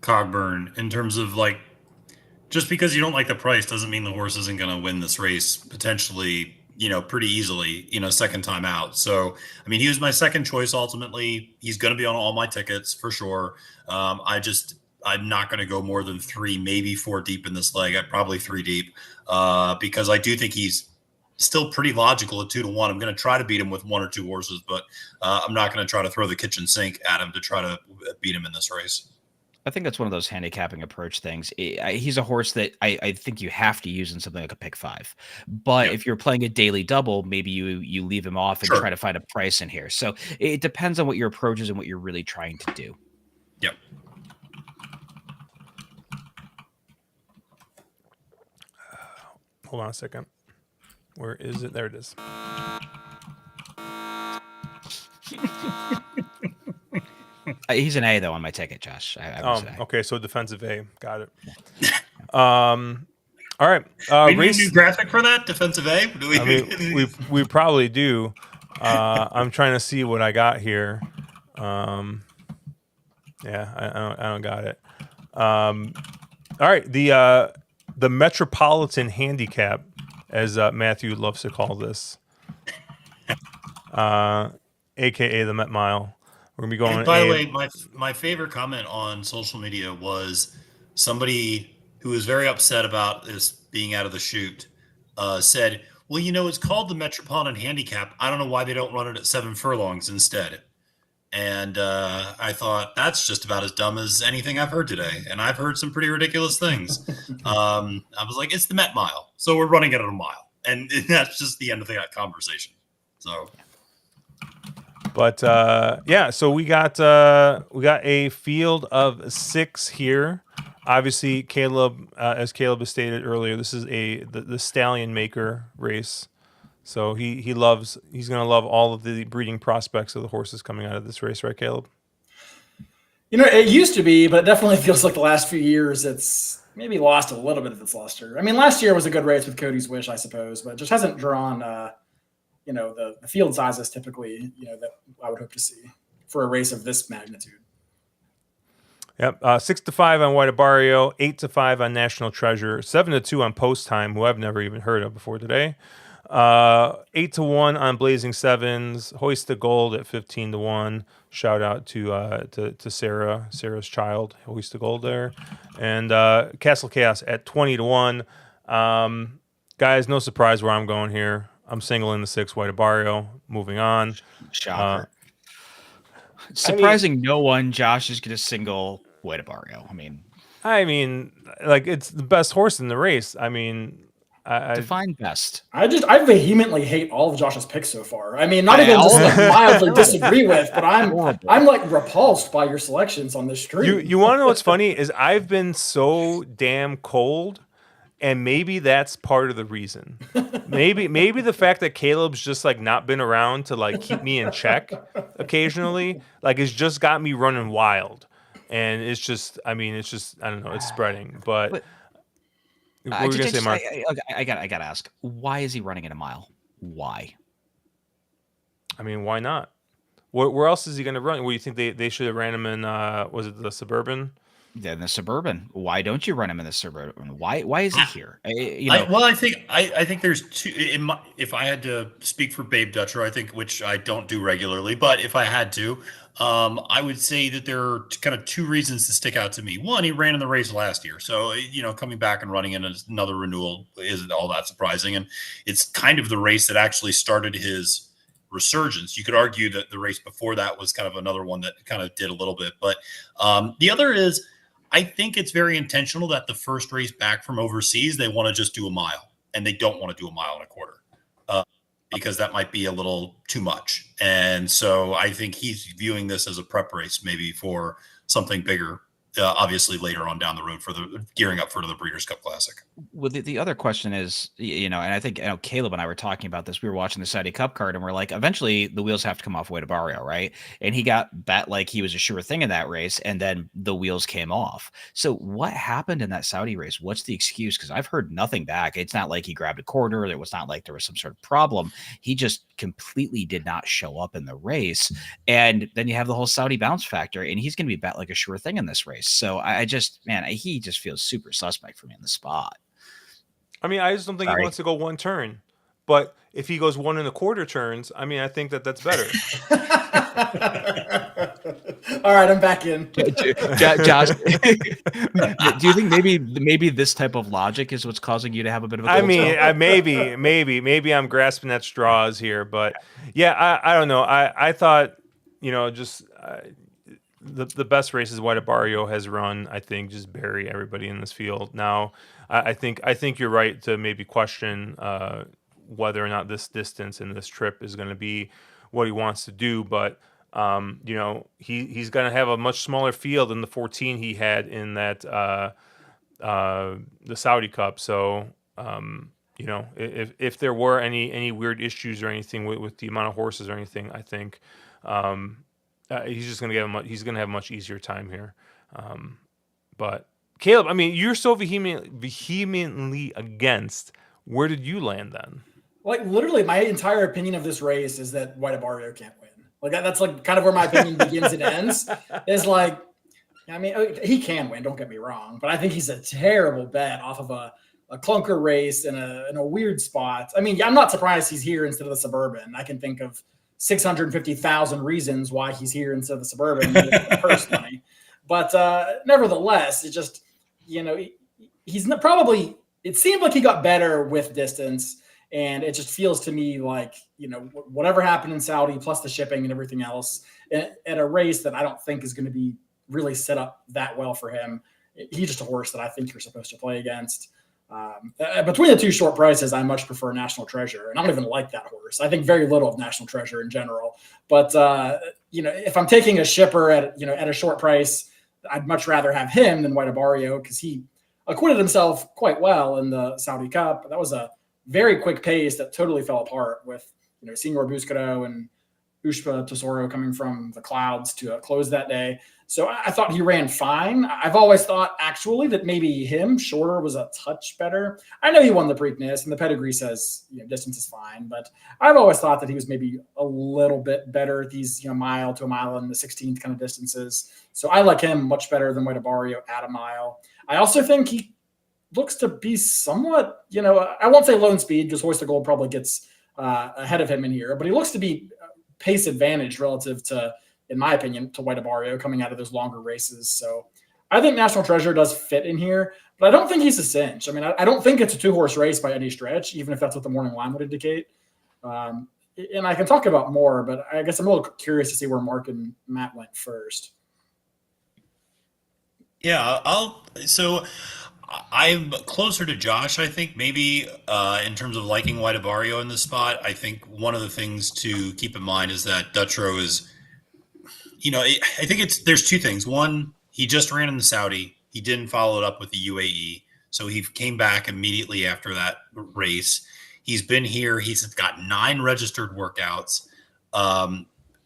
Cogburn in terms of, like, just because you don't like the price doesn't mean the horse isn't going to win this race potentially, pretty easily, second time out. So, I mean, he was my second choice ultimately. He's going to be on all my tickets for sure. I'm not going to go more than 3, maybe 4 deep in this leg. Probably 3 deep because I do think he's still pretty logical at 2-1. I'm going to try to beat him with 1 or 2 horses, but I'm not going to try to throw the kitchen sink at him to try to beat him in this race. I think that's one of those handicapping approach things. He's a horse that I think you have to use in something like a pick 5. But if you're playing a daily double, maybe you leave him off and try to find a price in here. So it depends on what your approach is and what you're really trying to do. Yep. Hold on a second. Where is it? There it is. He's an A, though, on my ticket, Josh. Okay, so defensive A. Got it. All right. We need a new graphic for that, defensive A? We probably do. I'm trying to see what I got here. I don't got it. All right. The Metropolitan Handicap, as Matthew loves to call this, aka the Met Mile. We're gonna be going. And by the way, my favorite comment on social media was somebody who was very upset about this being out of the chute. Said, "Well, it's called the Metropolitan Handicap. I don't know why they don't run it at 7 furlongs instead." And I thought that's just about as dumb as anything I've heard today. And I've heard some pretty ridiculous things. I was like, it's the Met Mile, so we're running it at a mile, and that's just the end of that conversation. So. But so we got a field of 6 here. Obviously, Caleb, as Caleb has stated earlier, this is the Stallion Maker race. So he's gonna love all of the breeding prospects of the horses coming out of this race, right, Caleb? It used to be, but it definitely feels like the last few years it's maybe lost a little bit of its luster. I mean, last year was a good race with Cody's Wish, I suppose, but it just hasn't drawn the field sizes typically, that I would hope to see for a race of this magnitude. Yep. 6-5 on White Barrio, 8-5 on National Treasure, 7-2 on Post Time, who I've never even heard of before today. 8-1 on Blazing Sevens, Hoist the Gold at 15-1. Shout out to Sarah's child, Hoist the Gold there, and Castle Chaos at 20-1. Guys, no surprise where I'm going here. I'm singling the 6 White Barrio. Moving on. Shocker. Surprising no one. Josh is going to single White Barrio. I mean, like, it's the best horse in the race. I mean, define best. I vehemently hate all of Josh's picks so far. I mean, not even just like mildly disagree with, but I'm like repulsed by your selections on this stream. You want to know what's funny is I've been so damn cold. And maybe that's part of the reason. Maybe the fact that Caleb's just like not been around to like keep me in check occasionally, like, has just got me running wild and it's just, I mean, it's just, I don't know, it's spreading. But But what were you gonna say, Mark? I gotta ask, why is he running in a mile? Why? I mean, why not? Where else is he going to run? What do you think they should have ran him in? Was it the Suburban? Then the Suburban. Why don't you run him in the Suburban? Why is he here? I think there's two. If I had to speak for Babe Dutcher, I think, which I don't do regularly, but if I had to, I would say that there are kind of two reasons to stick out to me. One, he ran in the race last year, so coming back and running in another renewal isn't all that surprising, and it's kind of the race that actually started his resurgence. You could argue that the race before that was kind of another one that kind of did a little bit, but the other is, I think it's very intentional that the first race back from overseas, they want to just do a mile, and they don't want to do a mile and a quarter because that might be a little too much. And so I think he's viewing this as a prep race, maybe for something bigger, obviously later on down the road for the gearing up for the Breeders' Cup Classic. Well, the other question is, and I think Caleb and I were talking about this. We were watching the Saudi Cup card, and we're like, eventually the wheels have to come off Way to Barrio, right? And he got bet like he was a sure thing in that race, and then the wheels came off. So what happened in that Saudi race? What's the excuse? Because I've heard nothing back. It's not like he grabbed a quarter. It was not like there was some sort of problem. He just completely did not show up in the race. And then you have the whole Saudi bounce factor, and he's going to be bet like a sure thing in this race. So he just feels super suspect for me in the spot. I mean, I just don't think he wants to go one turn. But if he goes 1 1/4 turns, I mean, I think that's better. All right, I'm back in. Josh, do you think maybe this type of logic is what's causing you to have a bit of a I mean, maybe I'm grasping at straws here, but yeah, I don't know. I thought, just the best races White Barrio has run, I think, just bury everybody in this field. Now, I think you're right to maybe question whether or not this distance and this trip is going to be what he wants to do, but he's going to have a much smaller field than the 14 he had in that the Saudi Cup. So if there were any weird issues or anything with the amount of horses or anything, I think he's just going to he's going to have a much easier time here. But Caleb, I mean, you're so vehemently against. Where did you land then? Like, literally, my entire opinion of this race is that White Barrio can't win. Like, that's like kind of where my opinion begins and ends. Is like, I mean, he can win, don't get me wrong, but I think he's a terrible bet off of a clunker race in a weird spot. I mean, I'm not surprised he's here instead of the Suburban. I can think of 650,000 reasons why he's here instead of the Suburban personally. But nevertheless, it just, he's not probably, it seemed like he got better with distance. And it just feels to me like, whatever happened in Saudi, plus the shipping and everything else, at a race that I don't think is going to be really set up that well for him. He's just a horse that I think you're supposed to play against. Between the two short prices, I much prefer National Treasure. And I don't even like that horse. I think very little of National Treasure in general. But, if I'm taking a shipper at a short price, I'd much rather have him than White Barrio because he acquitted himself quite well in the Saudi Cup. That was a very quick pace that totally fell apart with, Senor Buscado and Ushpa Tesoro coming from the clouds to close that day. So I thought he ran fine. I've always thought actually that maybe him shorter was a touch better. I know he won the Preakness and the pedigree says, distance is fine, but I've always thought that he was maybe a little bit better at these, mile to a mile and the 16th kind of distances. So I like him much better than White Barrio at a mile. I also think he looks to be somewhat, I won't say lone speed because Hoist of Gold probably gets ahead of him in here, but he looks to be pace advantage relative to, in my opinion, to White Barrio coming out of those longer races. So I think National Treasure does fit in here, but I don't think he's a cinch. I mean, I don't think it's a 2-horse race by any stretch, even if that's what the morning line would indicate. And I can talk about more, but I guess I'm a little curious to see where Mark and Matt went first. Yeah, I'm closer to Josh, I think, maybe in terms of liking White Barrio in this spot. I think one of the things to keep in mind is that Dutro is, I think there's two things. One, he just ran in the Saudi. He didn't follow it up with the UAE. So he came back immediately after that race. He's been here. He's got 9 registered workouts.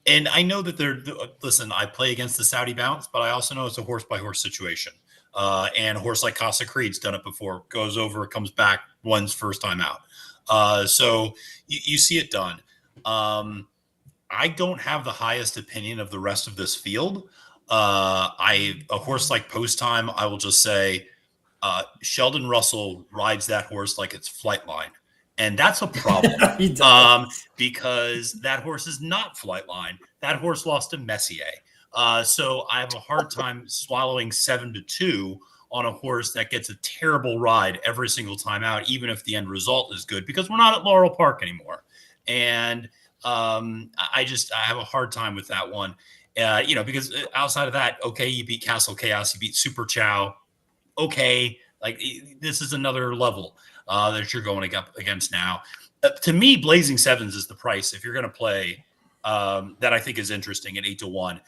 And I know that listen, I play against the Saudi bounce, but I also know it's a horse by horse situation. And a horse like Casa Creed's done it before, goes over, comes back, wins first time out. So you see it done. I don't have the highest opinion of the rest of this field. A horse like Post Time, I will just say, Sheldon Russell rides that horse like it's Flightline. And that's a problem because that horse is not Flightline. That horse lost to Messier. So I have a hard time swallowing 7-2 on a horse that gets a terrible ride every single time out, even if the end result is good, because we're not at Laurel Park anymore. And I have a hard time with that one, because outside of that, okay, you beat Castle Chaos, you beat Super Chow. Okay, like this is another level that you're going against now. To me, Blazing Sevens is the price if you're going to play that I think is interesting at 8-1.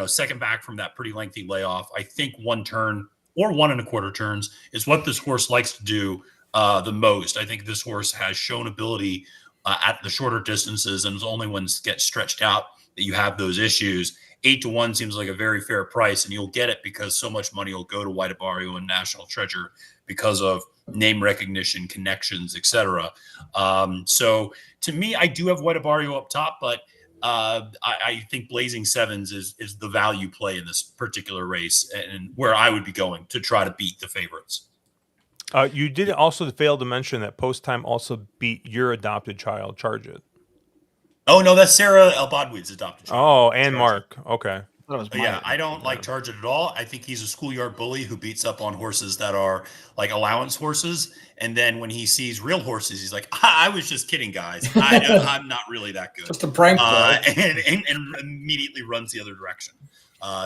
Second back from that pretty lengthy layoff. I think 1 turn or 1 1/4 turns is what this horse likes to do the most. I think this horse has shown ability at the shorter distances, and it's only when it gets stretched out that you have those issues. 8-1 seems like a very fair price, and you'll get it because so much money will go to White Barrio and National Treasure because of name recognition, connections, etc. So to me, I do have White Barrio up top, but I think Blazing Sevens is the value play in this particular race, and where I would be going to try to beat the favorites. You did also fail to mention that Post Time also beat your adopted child, Charge It. Oh, no, that's Sarah Elbadweed's adopted child. Oh, and Mark. Okay. I don't like Charge It at all. I think he's a schoolyard bully who beats up on horses that are like allowance horses. And then when he sees real horses, he's like, I was just kidding, guys. I'm not really that good. Just a prank. And immediately runs the other direction.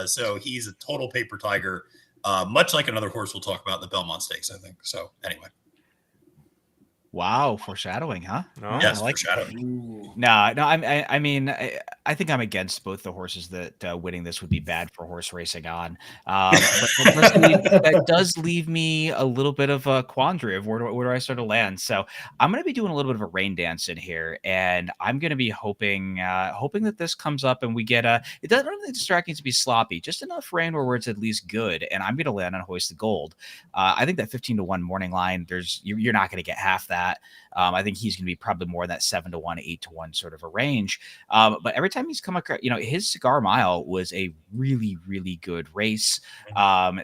So he's a total paper tiger, much like another horse we'll talk about in the Belmont Stakes, I think. So anyway. Wow, foreshadowing, huh? No. Yes, I like foreshadowing. No. I mean, I think I'm against both the horses that winning this would be bad for horse racing on. But that does leave me a little bit of a quandary of where do I sort of land. So I'm going to be doing a little bit of a rain dance in here, and I'm going to be hoping that this comes up and we get it doesn't really distracting to be sloppy, just enough rain where it's at least good. And I'm going to land on Hoist the Gold. I think that 15-1 morning line, you're not going to get half that. I think he's going to be probably more in that 7-1, 8-1 sort of a range. But every time he's come across, his Cigar Mile was a really, really good race.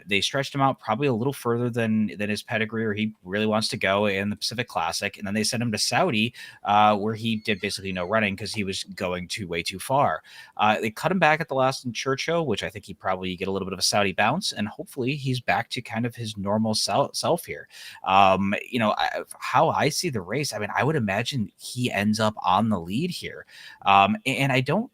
They stretched him out probably a little further than his pedigree, or he really wants to go in the Pacific Classic. And then they sent him to Saudi, where he did basically no running because he was going way too far. They cut him back at the last in Churchill, which I think he probably get a little bit of a Saudi bounce, and hopefully he's back to kind of his normal self here. How I see the race, I mean, I would imagine he ends up on the lead here. And I don't,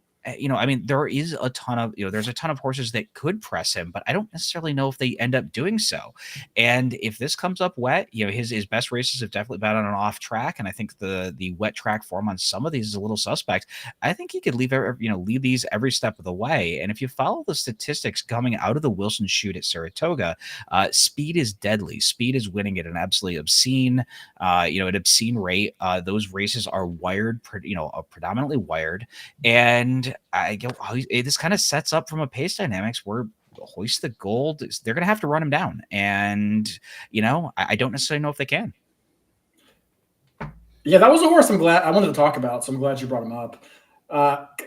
there is a ton of, there's a ton of horses that could press him, but I don't necessarily know if they end up doing so. And if this comes up wet, his best races have definitely been on an off track. And I think the wet track form on some of these is a little suspect. I think he could lead these every step of the way. And if you follow the statistics coming out of the Wilson Chute at Saratoga, speed is deadly. Speed is winning at an absolutely obscene, an obscene rate. Those races are wired, predominantly wired. And this kind of sets up from a pace dynamics where Hoist the Gold, they're going to have to run him down. And, I don't necessarily know if they can. Yeah, that was a horse I wanted to talk about, so I'm glad you brought him up.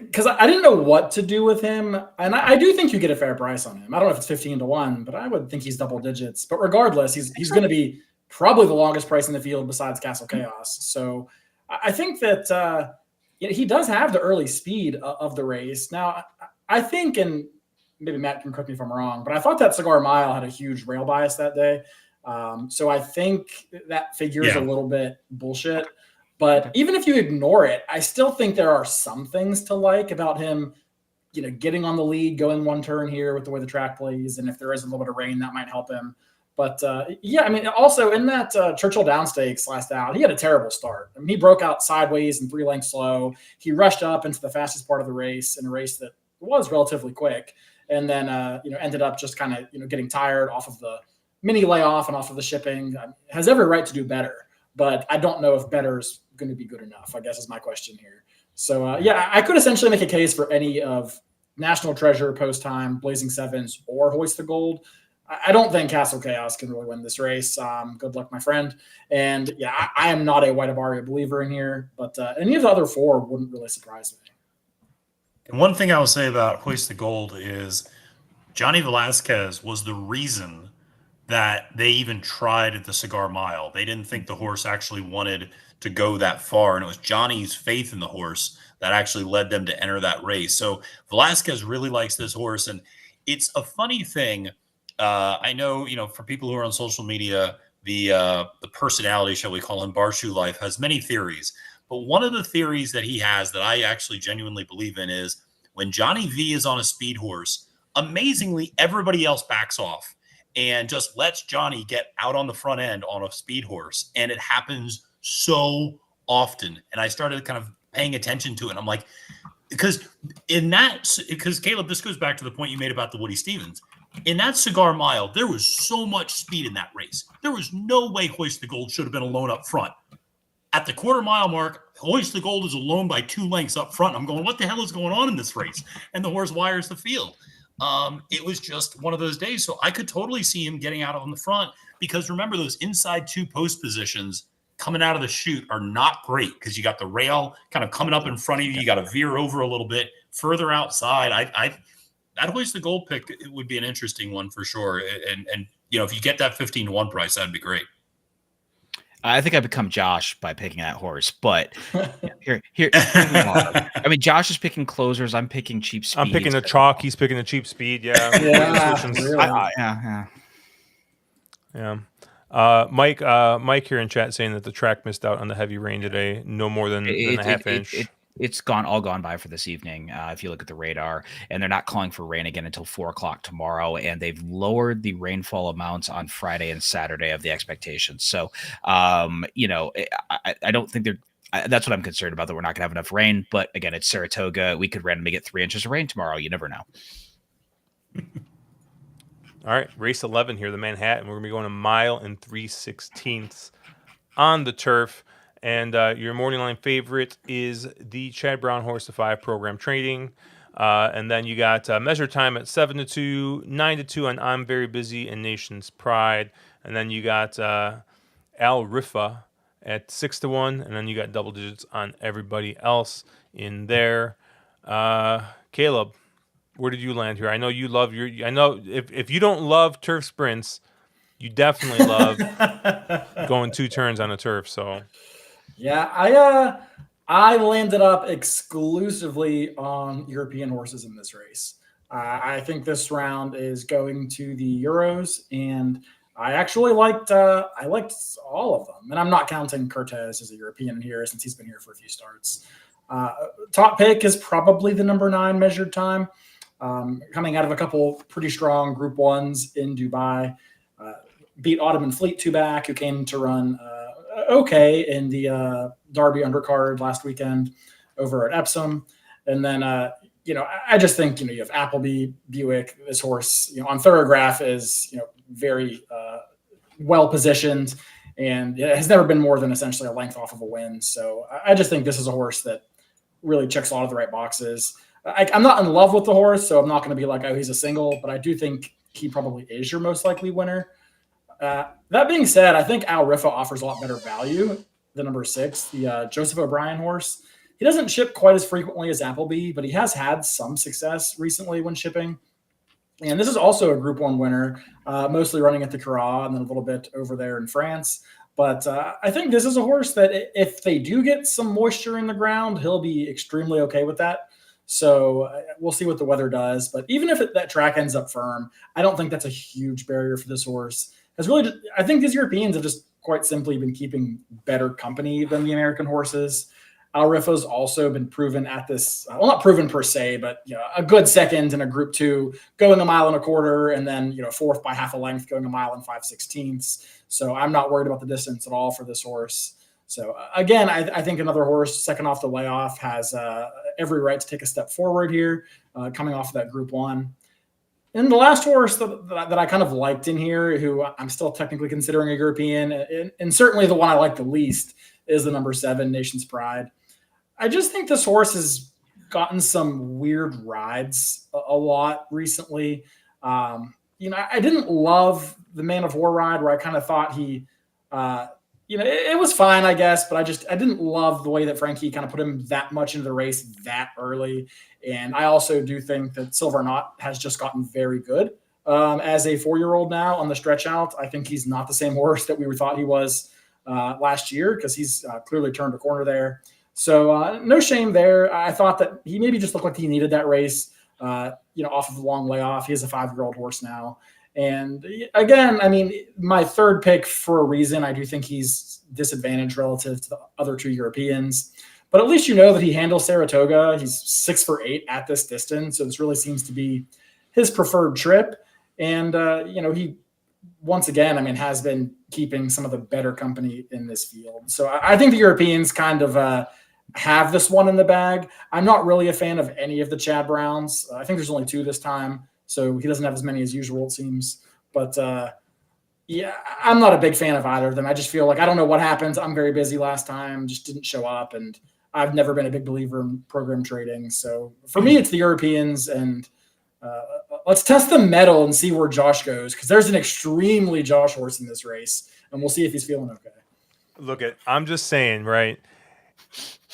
Because I didn't know what to do with him. And I do think you get a fair price on him. I don't know if it's 15-1, but I would think he's double digits. But regardless, he's going to be probably the longest price in the field besides Castle Chaos. So I think that he does have the early speed of the race. Now, I think, and maybe Matt can correct me if I'm wrong, but I thought that Cigar Mile had a huge rail bias that day. So I think that figure is a little bit bullshit. But even if you ignore it, I still think there are some things to like about him, getting on the lead, going 1 turn here with the way the track plays. And if there is a little bit of rain, that might help him. But also in that Churchill Down Stakes last out, he had a terrible start. I mean, he broke out sideways and 3 lengths slow. He rushed up into the fastest part of the race in a race that was relatively quick. And then, ended up just kind of, getting tired off of the mini layoff and off of the shipping. Has every right to do better, but I don't know if better is going to be good enough, I guess is my question here. So yeah, I could essentially make a case for any of National Treasure, Post Time, Blazing Sevens, or Hoist the Gold. I don't think Castle Chaos can really win this race. Good luck, my friend. And yeah, I am not a White Abaria believer in here, but any of the other four wouldn't really surprise me. And one thing I will say about Hoist the Gold is Johnny Velasquez was the reason that they even tried at the Cigar Mile. They didn't think the horse actually wanted to go that far, and it was Johnny's faith in the horse that actually led them to enter that race. So Velasquez really likes this horse, and it's a funny thing. I know, for people who are on social media, the personality, shall we call him, Barshoe Life, has many theories. But one of the theories that he has that I actually genuinely believe in is when Johnny V is on a speed horse, amazingly, everybody else backs off and just lets Johnny get out on the front end on a speed horse. And it happens so often. And I started kind of paying attention to it. And I'm like, because Caleb, this goes back to the point you made about the Woody Stevens. In that Cigar Mile, there was so much speed in that race. There was no way Hoist the Gold should have been alone up front. At the quarter mile mark, Hoist the Gold is alone by 2 lengths up front. I'm going, what the hell is going on in this race? And the horse wires the field. It was just one of those days. So I could totally see him getting out on the front because remember, those inside 2 post positions coming out of the chute are not great because you got the rail kind of coming up in front of you. You got to veer over a little bit further outside. That Hoist the Gold pick, it would be an interesting one for sure. And if you get that 15-1 price, that'd be great. I think I become Josh by picking that horse, but here we are. I mean, Josh is picking closers. I'm picking cheap speed. I'm picking a chalk. He's picking a cheap speed. Yeah. Really. Mike here in chat saying that the track missed out on the heavy rain today. No more than a half inch. It's all gone by for this evening. If you look at the radar, and they're not calling for rain again until 4:00 tomorrow. And they've lowered the rainfall amounts on Friday and Saturday of the expectations. So, I don't think that's what I'm concerned about, that we're not gonna have enough rain. But again, it's Saratoga. We could randomly get 3 inches of rain tomorrow. You never know. All right, race 11 here, the Manhattan. We're gonna be going a mile and 3/16 on the turf. And your morning line favorite is the Chad Brown Horse to 5 program trading. And then you got measure time at 7-2, 9-2 on I'm Very Busy and Nation's Pride. And then you got Al Rifa at 6-1. And then you got double digits on everybody else in there. Caleb, where did you land here? I know you love I know if you don't love turf sprints, you definitely love going 2 turns on a turf. So. Yeah, I landed up exclusively on European horses in this race. I think this round is going to the Euros, and I actually liked all of them. And I'm not counting Cortez as a European here since he's been here for a few starts. Top pick is probably the number 9 measured time, coming out of a couple pretty strong Group 1s in Dubai. Beat Ottoman Fleet 2 back, who came to run okay in the Derby undercard last weekend over at Epsom. And then, I just think, you have Appleby, Buick, this horse, on Thorograph is, very well positioned and it has never been more than essentially a length off of a win. So I just think this is a horse that really checks a lot of the right boxes. I'm not in love with the horse, so I'm not going to be like, oh, he's a single, but I do think he probably is your most likely winner. That being said, I think Al Rifa offers a lot better value than number 6, the Joseph O'Brien horse. He doesn't ship quite as frequently as Appleby, but he has had some success recently when shipping. And this is also a Group 1 winner, mostly running at the Curragh and then a little bit over there in France. But I think this is a horse that if they do get some moisture in the ground, he'll be extremely okay with that. So we'll see what the weather does. But even if that track ends up firm, I don't think that's a huge barrier for this horse. I think these Europeans have just quite simply been keeping better company than the American horses. Al Rifa's also been proven at this, well, not proven per se, but a good second in a Group 2, going 1.25 miles, and then 4th by half a length, going 1 mile and 5/16. So I'm not worried about the distance at all for this horse. So again, I think another horse second off the layoff has every right to take a step forward here, coming off of that Group 1. And the last horse that I kind of liked in here, who I'm still technically considering a European, and certainly the one I like the least, is the number 7, Nation's Pride. I just think this horse has gotten some weird rides a lot recently. I didn't love the Man of War ride where I kind of thought uh, it was fine, I guess, but I didn't love the way that Frankie kind of put him that much into the race that early. And I also do think that Silver Knot has just gotten very good as a 4-year-old now on the stretch out. I think he's not the same horse that we thought he was last year because he's clearly turned a corner there. So no shame there. I thought that he maybe just looked like he needed that race, off of the long layoff. He is a 5-year-old horse now. And again, I mean, my third pick for a reason. I do think he's disadvantaged relative to the other 2 Europeans. But at least you know that he handles Saratoga. He's 6 for 8 at this distance. So this really seems to be his preferred trip. And, he once again, has been keeping some of the better company in this field. So I think the Europeans kind of have this one in the bag. I'm not really a fan of any of the Chad Browns. I think there's only 2 this time, so he doesn't have as many as usual, it seems. But I'm not a big fan of either of them. I just feel like I don't know what happened. I'm very busy last time, just didn't show up, and I've never been a big believer in program trading. So for me, it's the Europeans, and let's test the metal and see where Josh goes, because there's an extremely Josh horse in this race, and we'll see if he's feeling okay. I'm just saying, right?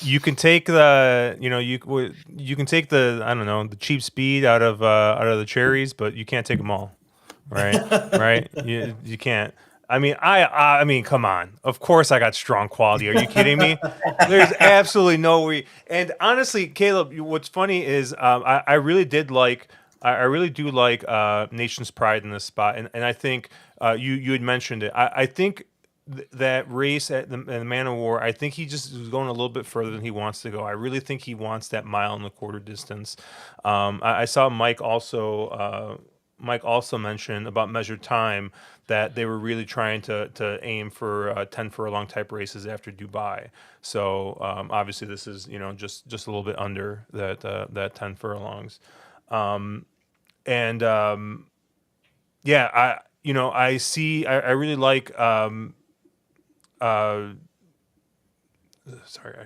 You can take the, you can take the, I don't know, the cheap speed out of the cherries, but you can't take them all, right? Right? You can't. I mean, come on. Of course, I got strong quality. Are you kidding me? There's absolutely no way. And honestly, Caleb, what's funny is I really do like Nation's Pride in this spot, and I think you had mentioned it. I think that race at the Man of War, I think he just is going a little bit further than he wants to go. I really think he wants that 1.25 mile distance. I saw Mike also mentioned about measured time that they were really trying to aim for 10 furlong type races after Dubai. So obviously this is just a little bit under that 10 furlongs. I really like I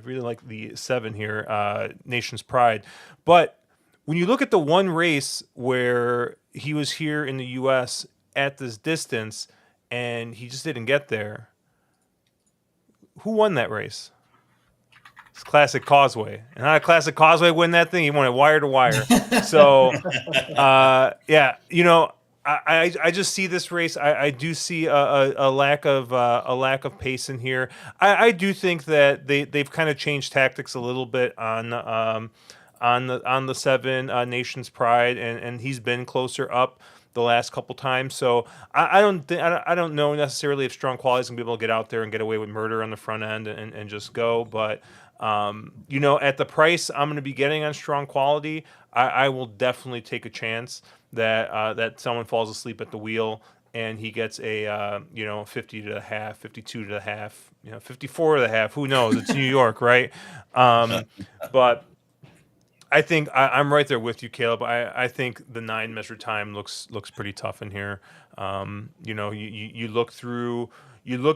really like the 7 here, Nation's Pride. But when you look at the one race where he was here in the U.S. at this distance and he just didn't get there, who won that race? It's Classic Causeway. And how did Classic Causeway win that thing? He won it wire to wire. So, I just see this race. I do see a lack of pace in here. I do think that they've kind of changed tactics a little bit on the 7 Nation's Pride, and he's been closer up the last couple times. So I don't know necessarily if Strong Quality is gonna be able to get out there and get away with murder on the front end and just go, but. At the price I'm going to be getting on Strong Quality, I will definitely take a chance that someone falls asleep at the wheel and he gets a 50 to the half, 52 to the half, 54 to the half. Who knows? It's New York, right? But I think I'm right there with you, Caleb. I think the 9 measured time looks pretty tough in here. You look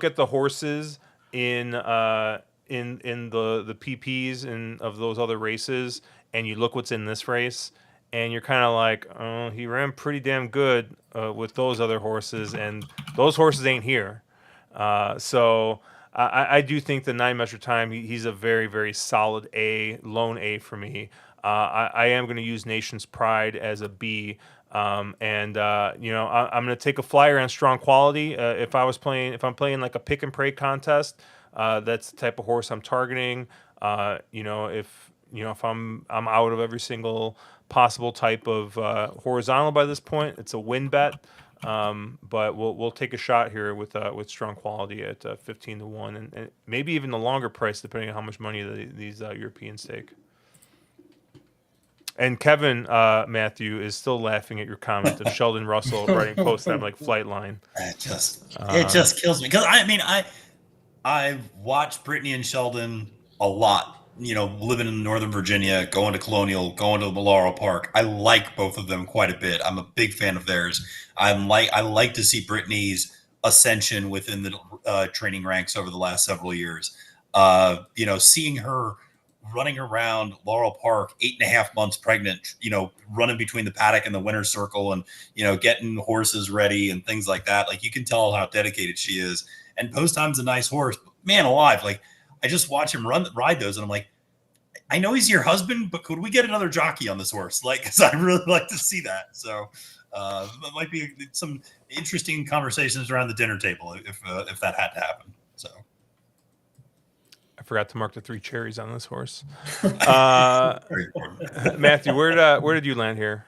at the horses in the PPs and of those other races, and you look what's in this race, and you're kind of like, oh, he ran pretty damn good with those other horses, and those horses ain't here. So I do think the 9 measure time, he's a very, very solid lone A for me. I am going to use Nation's Pride as a B. I'm going to take a flyer on Strong Quality. If I'm playing like a pick and pray contest, that's the type of horse I'm targeting. If I'm out of every single possible type of horizontal by this point, it's a win bet. But we'll take a shot here with Strong Quality at 15 to 1, and maybe even the longer price depending on how much money these Europeans take. And Kevin Matthew is still laughing at your comment of Sheldon Russell writing posts on like Flightline. It just kills me, because I watched Brittany and Sheldon a lot. Living in Northern Virginia, going to Colonial, going to Malaro Park. I like both of them quite a bit. I'm a big fan of theirs. I like to see Brittany's ascension within the training ranks over the last several years. Seeing her running around Laurel Park, 8.5 months pregnant, running between the paddock and the winner's circle and, getting horses ready and things like that. Like, you can tell how dedicated she is. And Post Time's a nice horse, but man alive. Like, I just watch him ride those and I'm like, I know he's your husband, but could we get another jockey on this horse? Like, because I really like to see that. So that might be some interesting conversations around the dinner table if that had to happen. So I forgot to mark the 3 cherries on this horse. very important. Matthew, where did you land here?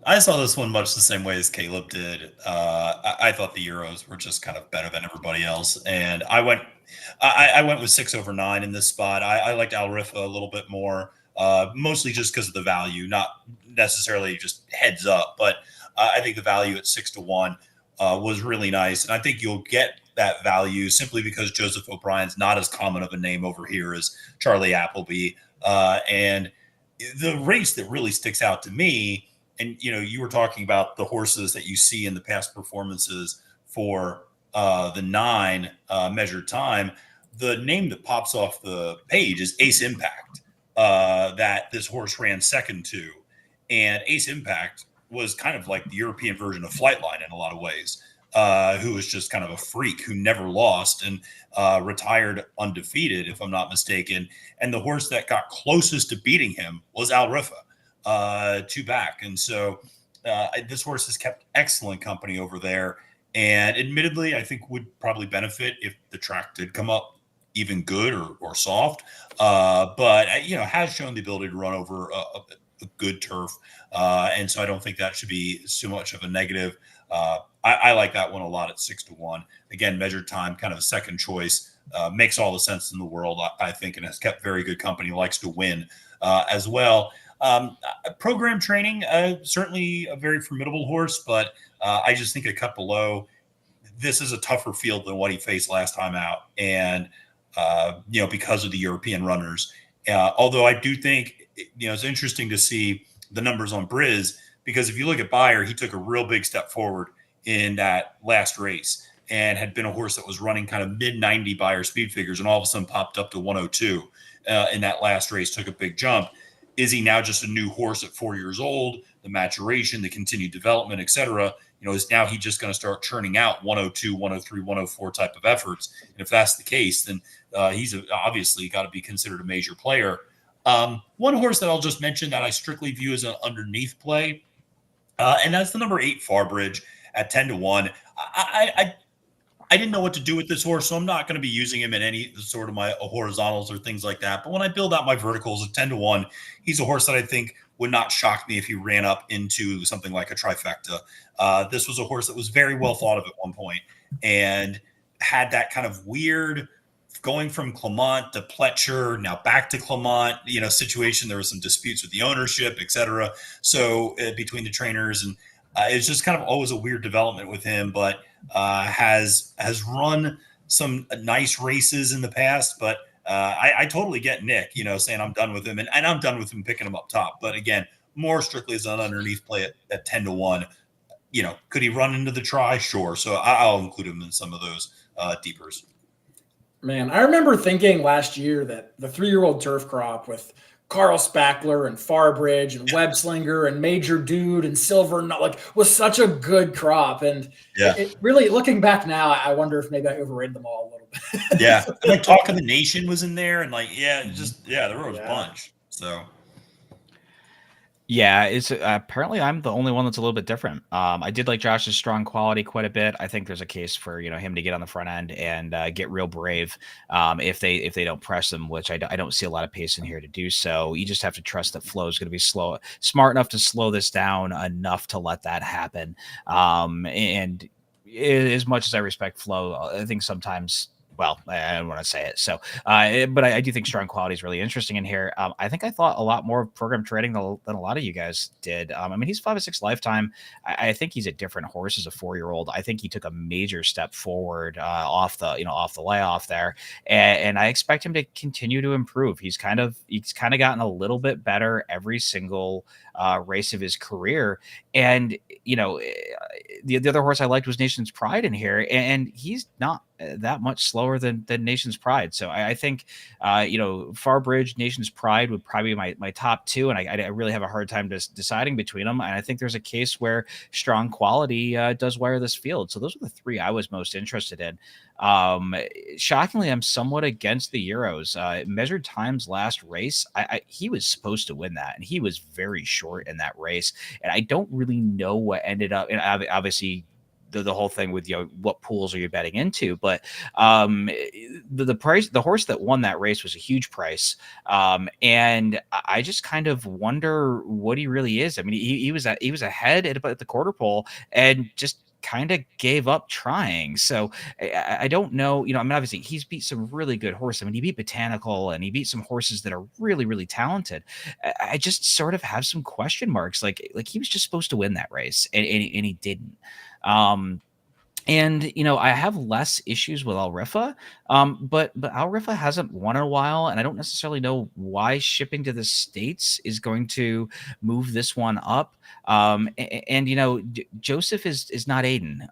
I saw this one much the same way as Caleb did. I thought the Euros were just kind of better than everybody else, and I went with 6/9 in this spot. I liked Al Rifa a little bit more, mostly just because of the value, not necessarily just heads up, but I think the value at 6-1 was really nice, and I think you'll get that value simply because Joseph O'Brien's not as common of a name over here as Charlie Appleby, and the race that really sticks out to me. And, you were talking about the horses that you see in the past performances for the 9 measured time. The name that pops off the page is Ace Impact, that this horse ran second to. And Ace Impact was kind of like the European version of Flightline in a lot of ways, who was just kind of a freak who never lost and retired undefeated, if I'm not mistaken. And the horse that got closest to beating him was Al Rifa. 2 back. And so this horse has kept excellent company over there. And admittedly, I think would probably benefit if the track did come up even good or soft. But, has shown the ability to run over a good turf. And so I don't think that should be so much of a negative. I like that one a lot at 6-1. Again, measured time, kind of a second choice. Makes all the sense in the world, I think, and has kept very good company, likes to win as well. Program training, certainly a very formidable horse, but I just think a cut below. This is a tougher field than what he faced last time out, and because of the European runners. Although I do think it's interesting to see the numbers on Briz, because if you look at Beyer, he took a real big step forward in that last race and had been a horse that was running kind of mid-90 Beyer speed figures, and all of a sudden popped up to 102 in that last race, took a big jump. Is he now just a new horse at 4 years old? The maturation, the continued development, et cetera, is now he just going to start churning out 102, 103, 104 type of efforts? And if that's the case, then he's obviously got to be considered a major player. One horse that I'll just mention that I strictly view as an underneath play, and that's the number 8 Farbridge at 10-1. I didn't know what to do with this horse, so I'm not going to be using him in any sort of my horizontals or things like that. But when I build out my verticals at 10-1, he's a horse that I think would not shock me if he ran up into something like a trifecta. This was a horse that was very well thought of at one point and had that kind of weird going from Clement to Pletcher, now back to Clement, situation. There was some disputes with the ownership, et cetera. So between the trainers, and it's just kind of always a weird development with him, but has run some nice races in the past. But I totally get Nick, saying I'm done with him, and I'm done with him picking him up top. But again, more strictly as an underneath play at 10-1. Could he run into the try? Sure. So I'll include him in some of those deepers. Man, I remember thinking last year that the 3-year-old turf crop with Carl Spackler and Farbridge and Webslinger and Major Dude and Silver was such a good crop. And it really, looking back now, I wonder if maybe I overrated them all a little bit. Yeah. And Talk of the Nation was in there, and there was a bunch. So. Yeah, it's apparently I'm the only one that's a little bit different. I did like Josh's strong quality quite a bit. I think there's a case for him to get on the front end and get real brave if they don't press them, which I don't see a lot of pace in here to do so. You just have to trust that Flo is going to be smart enough to slow this down enough to let that happen. And as much as I respect Flo, I think sometimes. Well, I don't want to say it. So, but I do think strong quality is really interesting in here. I think I thought a lot more of program trading than a lot of you guys did. He's 5-6 lifetime. I think he's a different horse as a 4-year-old. I think he took a major step forward off the layoff there, and I expect him to continue to improve. He's kind of gotten a little bit better every single race of his career, and the other horse I liked was Nation's Pride in here, and he's not that much slower than Nation's Pride. So I think, Farbridge, Nation's Pride would probably be my top two, and I really have a hard time deciding between them. And I think there's a case where Strong Quality does wire this field. So those are the three I was most interested in. Shockingly, I'm somewhat against the Euros. Measured times last race, he was supposed to win that, and he was very short in that race. And I don't really know what ended up. And obviously, the whole thing with what pools are you betting into, but the price, the horse that won that race was a huge price, and I just kind of wonder what he really is. I mean, he was ahead at the quarter pole and just kind of gave up trying. So I don't know. I mean, obviously he's beat some really good horses. I mean, he beat Botanical and he beat some horses that are really, really talented. I just sort of have some question marks. Like he was just supposed to win that race, and he didn't. And I have less issues with Al Rifa, but Al Rifa hasn't won in a while, and I don't necessarily know why shipping to the States is going to move this one up. Joseph is not Aiden,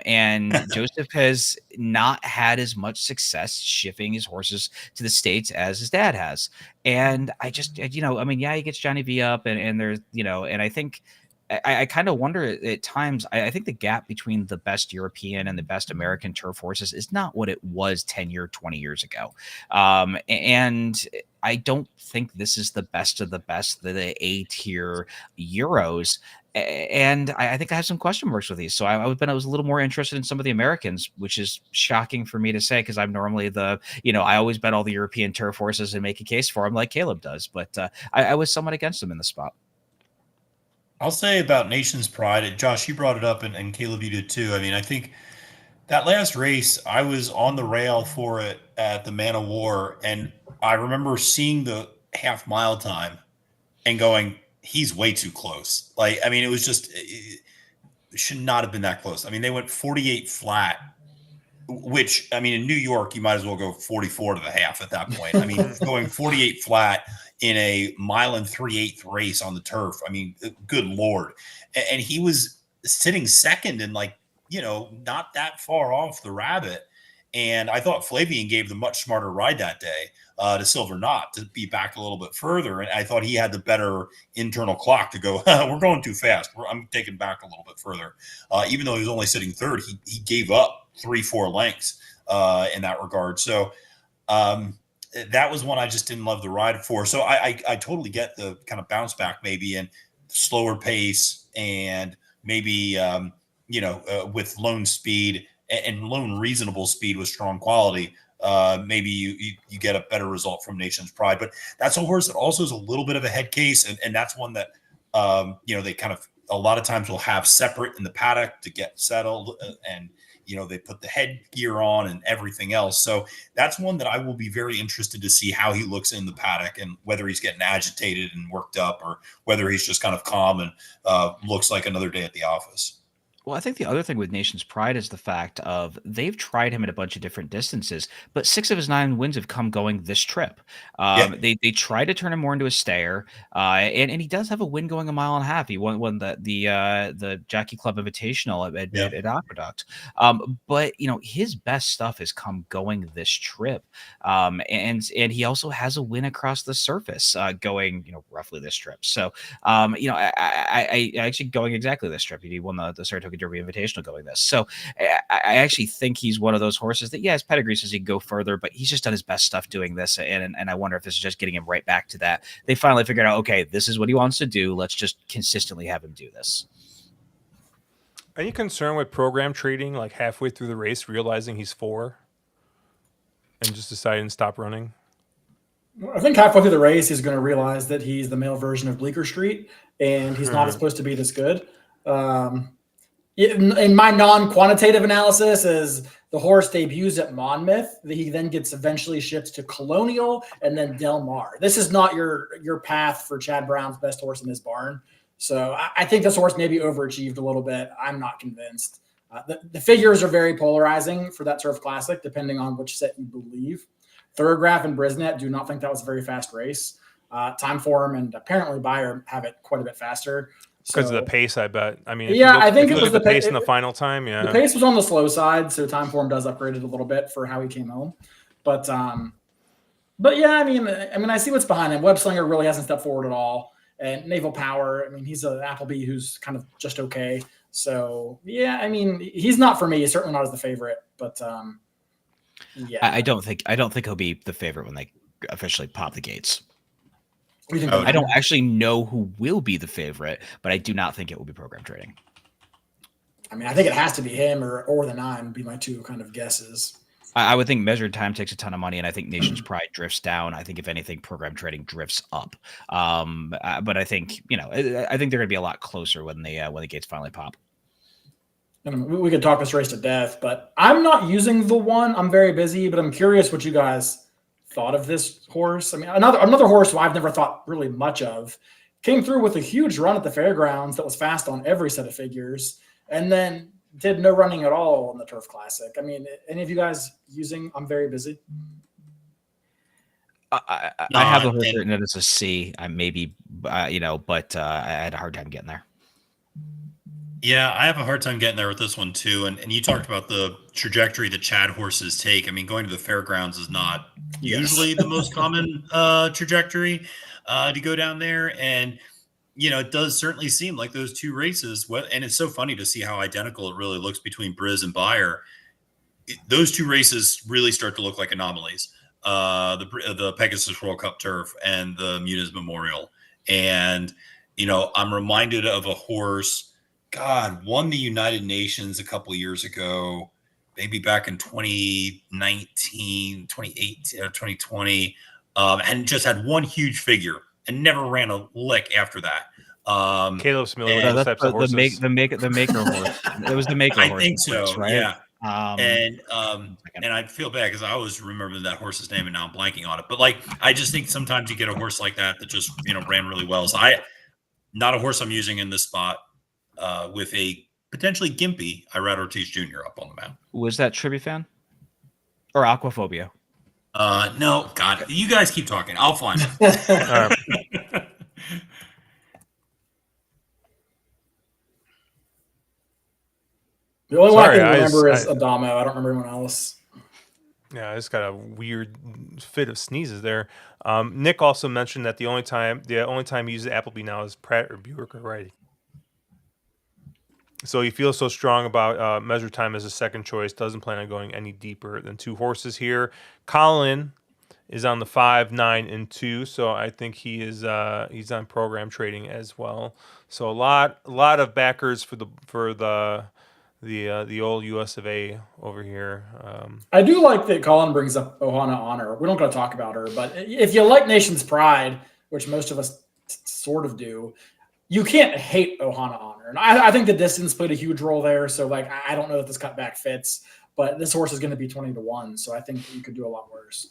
and Joseph has not had as much success shipping his horses to the States as his dad has, and I just I mean, yeah, he gets Johnny V up, and there's and I think. I kind of wonder at times. I think the gap between the best European and the best American turf horses is not what it was 20 years ago. And I don't think this is the best of the best, the A tier Euros. And I think I have some question marks with these. So I was a little more interested in some of the Americans, which is shocking for me to say, because I'm normally I always bet all the European turf horses and make a case for them like Caleb does. But I was somewhat against them in the spot. I'll say about Nation's Pride, Josh, you brought it up, and Caleb, you did too. I mean, I think that last race, I was on the rail for it at the Man of War, and I remember seeing the half mile time and going, he's way too close. Like, I mean, it was just, it should not have been that close. I mean, they went 48 flat, which, I mean, in New York, you might as well go 44 to the half at that point. I mean, going 48 flat in a 1 3/8 race on the turf. I mean, good Lord. And he was sitting second and not that far off the rabbit. And I thought Flavian gave the much smarter ride that day to Silver Knot to be back a little bit further. And I thought he had the better internal clock to go, we're going too fast. I'm taking back a little bit further. Even though he was only sitting third, he gave up 3-4 lengths in that regard. So, that was one I just didn't love the ride for. So I totally get the kind of bounce back maybe and slower pace and maybe, with lone speed and lone reasonable speed with Strong Quality, maybe you get a better result from Nation's Pride. But that's a horse that also is a little bit of a head case. And that's one that, they kind of a lot of times will have separate in the paddock to get settled and, they put the headgear on and everything else. So that's one that I will be very interested to see how he looks in the paddock and whether he's getting agitated and worked up or whether he's just kind of calm and looks like another day at the office. Well, I think the other thing with Nation's Pride is the fact of they've tried him at a bunch of different distances, but 6 of his 9 wins have come going this trip. They try to turn him more into a stayer, and he does have a win going 1.5 miles. He won the Jockey Club Invitational at Aqueduct. But his best stuff has come going this trip, and he also has a win across the surface going roughly this trip. So I actually going exactly this trip. He won the Saratoga Derby Invitational going this. So I actually think he's one of those horses that, his pedigree says he can go further, but he's just done his best stuff doing this. And I wonder if this is just getting him right back to that. They finally figured out, okay, this is what he wants to do. Let's just consistently have him do this. Any concern with program trading, like halfway through the race, realizing he's 4 and just deciding to stop running? I think halfway through the race, he's going to realize that he's the male version of Bleecker Street, and he's not supposed to be this good. In my non-quantitative analysis, is the horse debuts at Monmouth. He then gets eventually shipped to Colonial and then Del Mar. This is not your path for Chad Brown's best horse in this barn. So I think this horse maybe overachieved a little bit. I'm not convinced. The figures are very polarizing for that Turf Classic, depending on which set you believe. Thoroughgraph and Brisnet do not think that was a very fast race. Timeform and apparently Bayer have it quite a bit faster. Because of the So pace, I bet. I mean, yeah, I think if it you was look at the the pace in pace. the final time, The yeah. pace was on the slow side, so time form does upgrade it a little bit for how he came home. But yeah, I see what's behind him. Web Slinger really hasn't stepped forward at all, and Naval Power. I mean, he's an Appleby who's kind of just okay. So yeah, I mean, he's not for me. He's certainly not as the favorite, but yeah, I don't think he'll be the favorite when they officially pop the gates. we think I don't actually know who will be the favorite, but I do not think it will be program trading. I mean, I think it has to be him or the 9 would be my two kind of guesses. I would think Measured Time takes a ton of money, and I think Nation's Pride drifts down. I think if anything, program trading drifts up. But I think I think they're going to be a lot closer when the gates finally pop. And we could talk this race to death, but I'm not using the 1. I'm very busy, but I'm curious what you guys thought of this horse. I mean, another horse who I've never thought really much of came through with a huge run at the fairgrounds that was fast on every set of figures, and then did no running at all in the Turf Classic. I mean, any of you guys using I'm very busy? I have the horse written as a C, maybe, but I had a hard time getting there. Yeah, I have a hard time getting there with this one too. And you talked about the trajectory that Chad horses take. I mean, going to the fairgrounds is not usually the most common trajectory to go down there. And, it does certainly seem like those two races, and it's so funny to see how identical it really looks between Briz and Beyer. Those two races really start to look like anomalies. The Pegasus World Cup Turf and the Muniz Memorial. And, I'm reminded of a horse, won the United Nations a couple of years ago, maybe back in 2019, 2018, or 2020, and just had one huge figure and never ran a lick after that. Caleb's familiar with those types of horses. The maker horse. It was the maker horse. I think so, right? yeah. And I feel bad because I always remember that horse's name and now I'm blanking on it. But I just think sometimes you get a horse like that just ran really well. So not a horse I'm using in this spot with a potentially gimpy Irad Ortiz Jr. up on the mount. Was that Tribufan or Aquaphobia? No, God, you guys keep talking. I'll find it. The only one I can remember is Adamo. I don't remember anyone else. Yeah, I just got a weird fit of sneezes there. Nick also mentioned that the only time he uses Appleby now is Pratt or Buick or Righty. So he feels so strong about Measured Time as a second choice. Doesn't plan on going any deeper than 2 horses here. Colin is on the 5, 9, and 2. So I think he's on program trading as well. So a lot of backers for the old US of A over here. I do like that Colin brings up Ohana Honor. We don't got to talk about her, but if you like Nation's Pride, which most of us sort of do, you can't hate Ohana Honor. And I think the distance played a huge role there. So I don't know that this cutback fits, but this horse is going to be 20-1. So I think you could do a lot worse.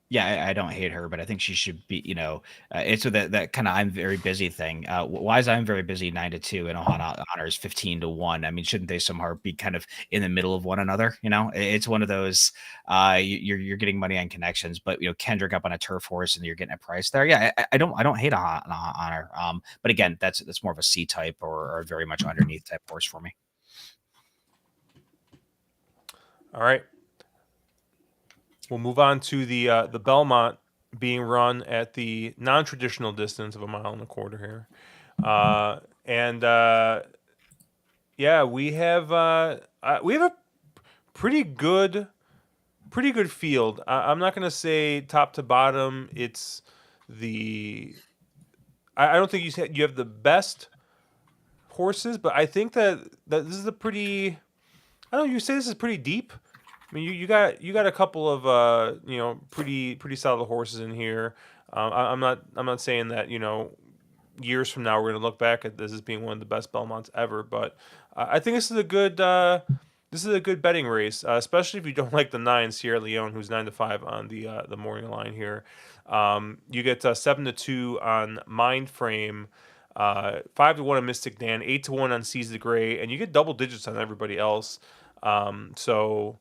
Yeah, I don't hate her, but I think she should be, it's with that kind of I'm very busy thing. Why is I'm very busy 9-2 and Ohana Honor is 15-1? I mean, shouldn't they somehow be kind of in the middle of one another? It's one of those you're getting money on connections, but Kendrick up on a turf horse and you're getting a price there. Yeah, I don't hate Honor. But again, that's more of a C type or very much underneath type horse for me. All right. We'll move on to the Belmont being run at the non-traditional distance of 1.25 miles here, we have a pretty good field. I'm not going to say top to bottom. It's I don't think you have the best horses, but I think that this is a pretty. I don't know. You say this is pretty deep. I mean, you got a couple of pretty solid horses in here. I'm not saying that years from now we're going to look back at this as being one of the best Belmonts ever, but I think this is a good betting race, especially if you don't like the 9 Sierra Leone, who's 9-5 on the morning line here. You get 7-2 on Mindframe, 5-1 on Mystic Dan, 8-1 on Seize the Gray, and you get double digits on everybody else. So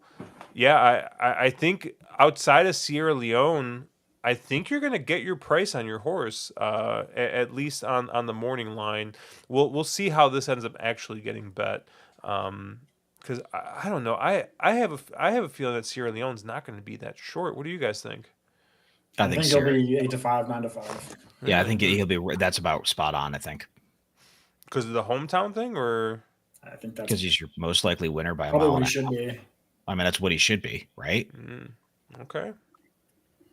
yeah, I think outside of Sierra Leone, I think you're going to get your price on your horse, at least on the morning line. We'll see how this ends up actually getting bet. Because I don't know. I have a feeling that Sierra Leone's not going to be that short. What do you guys think? I I think think he'll Sierra. be 8-5, 9-5. Yeah, I think he'll be. That's about spot on. I think Because of the hometown thing, or I think that's because he's your most likely winner by a probably mile what and he a should half. be. I mean, that's what he should be, right? okay.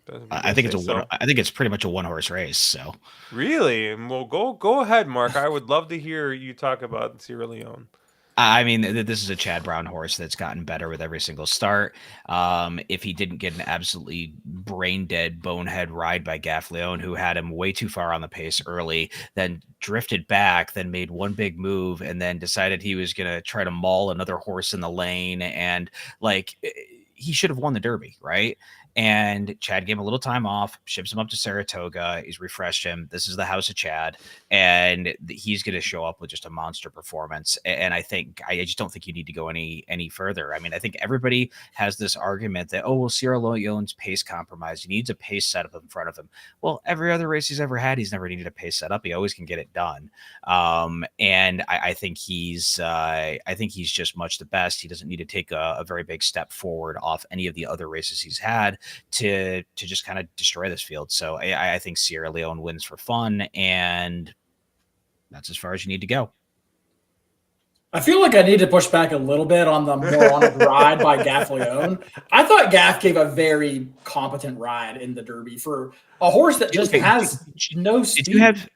If you I guys think it's say a so. one. I think it's pretty much a one horse race. So Really? Well, go ahead, Mark. I would love to hear you talk about Sierra Leone. I mean, this is a Chad Brown horse that's gotten better with every single start. If he didn't get an absolutely brain dead bonehead ride by Gaff Leone, who had him way too far on the pace early, then drifted back, then made one big move, and then decided he was going to try to maul another horse in the lane, and like he should have won the Derby, right? And Chad gave him a little time off, ships him up to Saratoga. He's refreshed him. This is the house of Chad, and he's going to show up with just a monster performance. And I just don't think you need to go any further. I mean, I think everybody has this argument that, oh, well, Sierra Leone's pace compromised. He needs a pace setup in front of him. Well, every other race he's ever had, he's never needed a pace setup. He always can get it done. And I think he's just much the best. He doesn't need to take a very big step forward off any of the other races he's had to just kind of destroy this field. So I think Sierra Leone wins for fun, and that's as far as you need to go. I feel like I need to push back a little bit on the moronic ride by Gaff Leone. I thought Gaff gave a very competent ride in the Derby for a horse that just has no speed.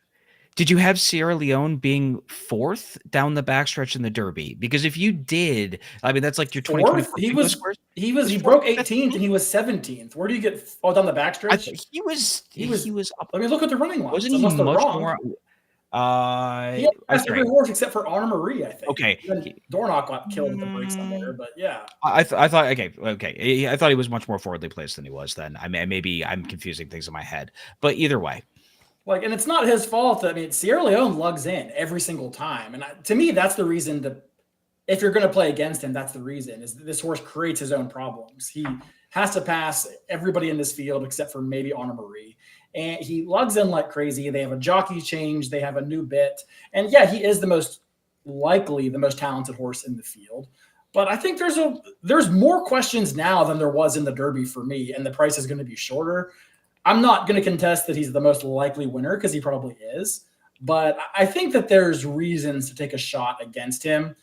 Did you have Sierra Leone being fourth down the backstretch in the Derby? Because if you did, I mean, that's like your 2024. He broke 18th and he was 17th. Where do you get down the backstretch? He was up. I mean, look at the running lines. Wasn't he much more? He passed every horse except for Honor Marie, I think. Okay, Dornoch got killed at the break somewhere, but yeah. I thought okay. I thought he was much more forwardly placed than he was then. I mean, maybe I'm confusing things in my head, but either way. And it's not his fault. I mean, Sierra Leone lugs in every single time. And to me, that's the reason if you're going to play against him, that's the reason is this horse creates his own problems. He has to pass everybody in this field except for maybe Honor Marie. And he lugs in like crazy. They have a jockey change. They have a new bit. And yeah, he is the most talented horse in the field. But I think there's more questions now than there was in the Derby for me. And the price is going to be shorter. I'm not going to contest that he's the most likely winner because he probably is, but I think that there's reasons to take a shot against him,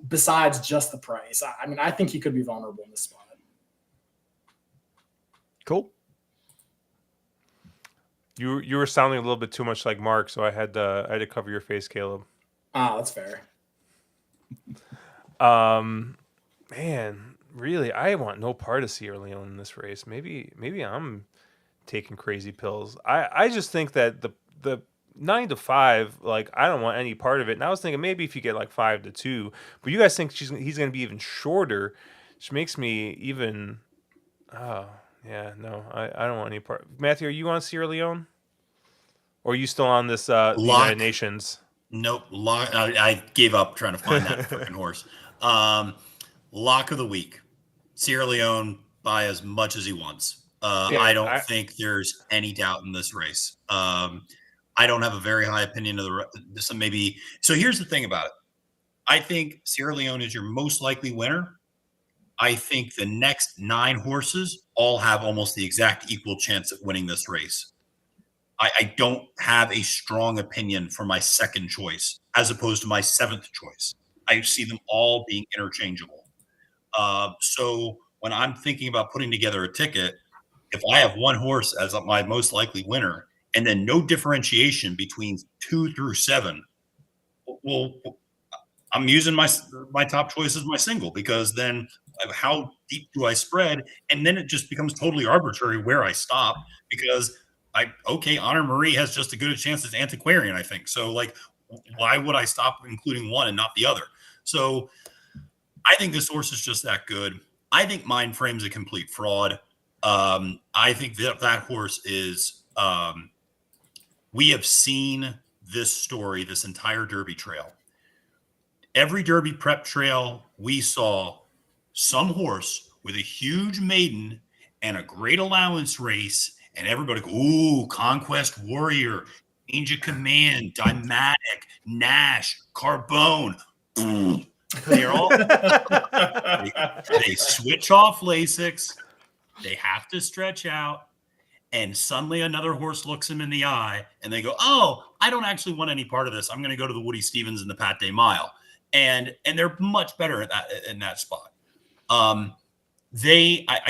besides just the price. I mean, I think he could be vulnerable in this spot. Cool. You were sounding a little bit too much like Mark, so I had to cover your face, Caleb. That's fair. Man, really, I want no part of Sierra Leone in this race. Maybe I'm taking crazy pills. I just think that the 9-5, like, I don't want any part of it. And I was thinking maybe if you get like 5-2, but you guys think he's going to be even shorter, which makes me even. Oh yeah, no, I don't want any part. Matthew, are you on Sierra Leone, or are you still on this United Nations? Nope, I gave up trying to find that freaking horse. Lock of the week, Sierra Leone by as much as he wants. I don't think there's any doubt in this race. I don't have a very high opinion of this. Maybe. So here's the thing about it. I think Sierra Leone is your most likely winner. I think the next 9 horses all have almost the exact equal chance at winning this race. I don't have a strong opinion for my second choice as opposed to my 7th choice. I see them all being interchangeable. So when I'm thinking about putting together a ticket, if I have one horse as my most likely winner and then no differentiation between 2 through 7, well, I'm using my top choice as my single, because then how deep do I spread? And then it just becomes totally arbitrary where I stop, because Honor Marie has just as good a chance as Antiquarian, I think. So like, why would I stop including one and not the other? So I think this horse is just that good. I think Mind Frame's a complete fraud. I think that horse is, we have seen this story, this entire Derby trail. Every Derby prep trail, we saw some horse with a huge maiden and a great allowance race and everybody go, ooh, Conquest Warrior, Change of Command, Dymatic, Nash, Carbone. They're all they switch off Lasix. They have to stretch out, and suddenly another horse looks him in the eye, and they go, "Oh, I don't actually want any part of this. I'm going to go to the Woody Stevens and the Pat Day Mile," and they're much better at that in that spot. I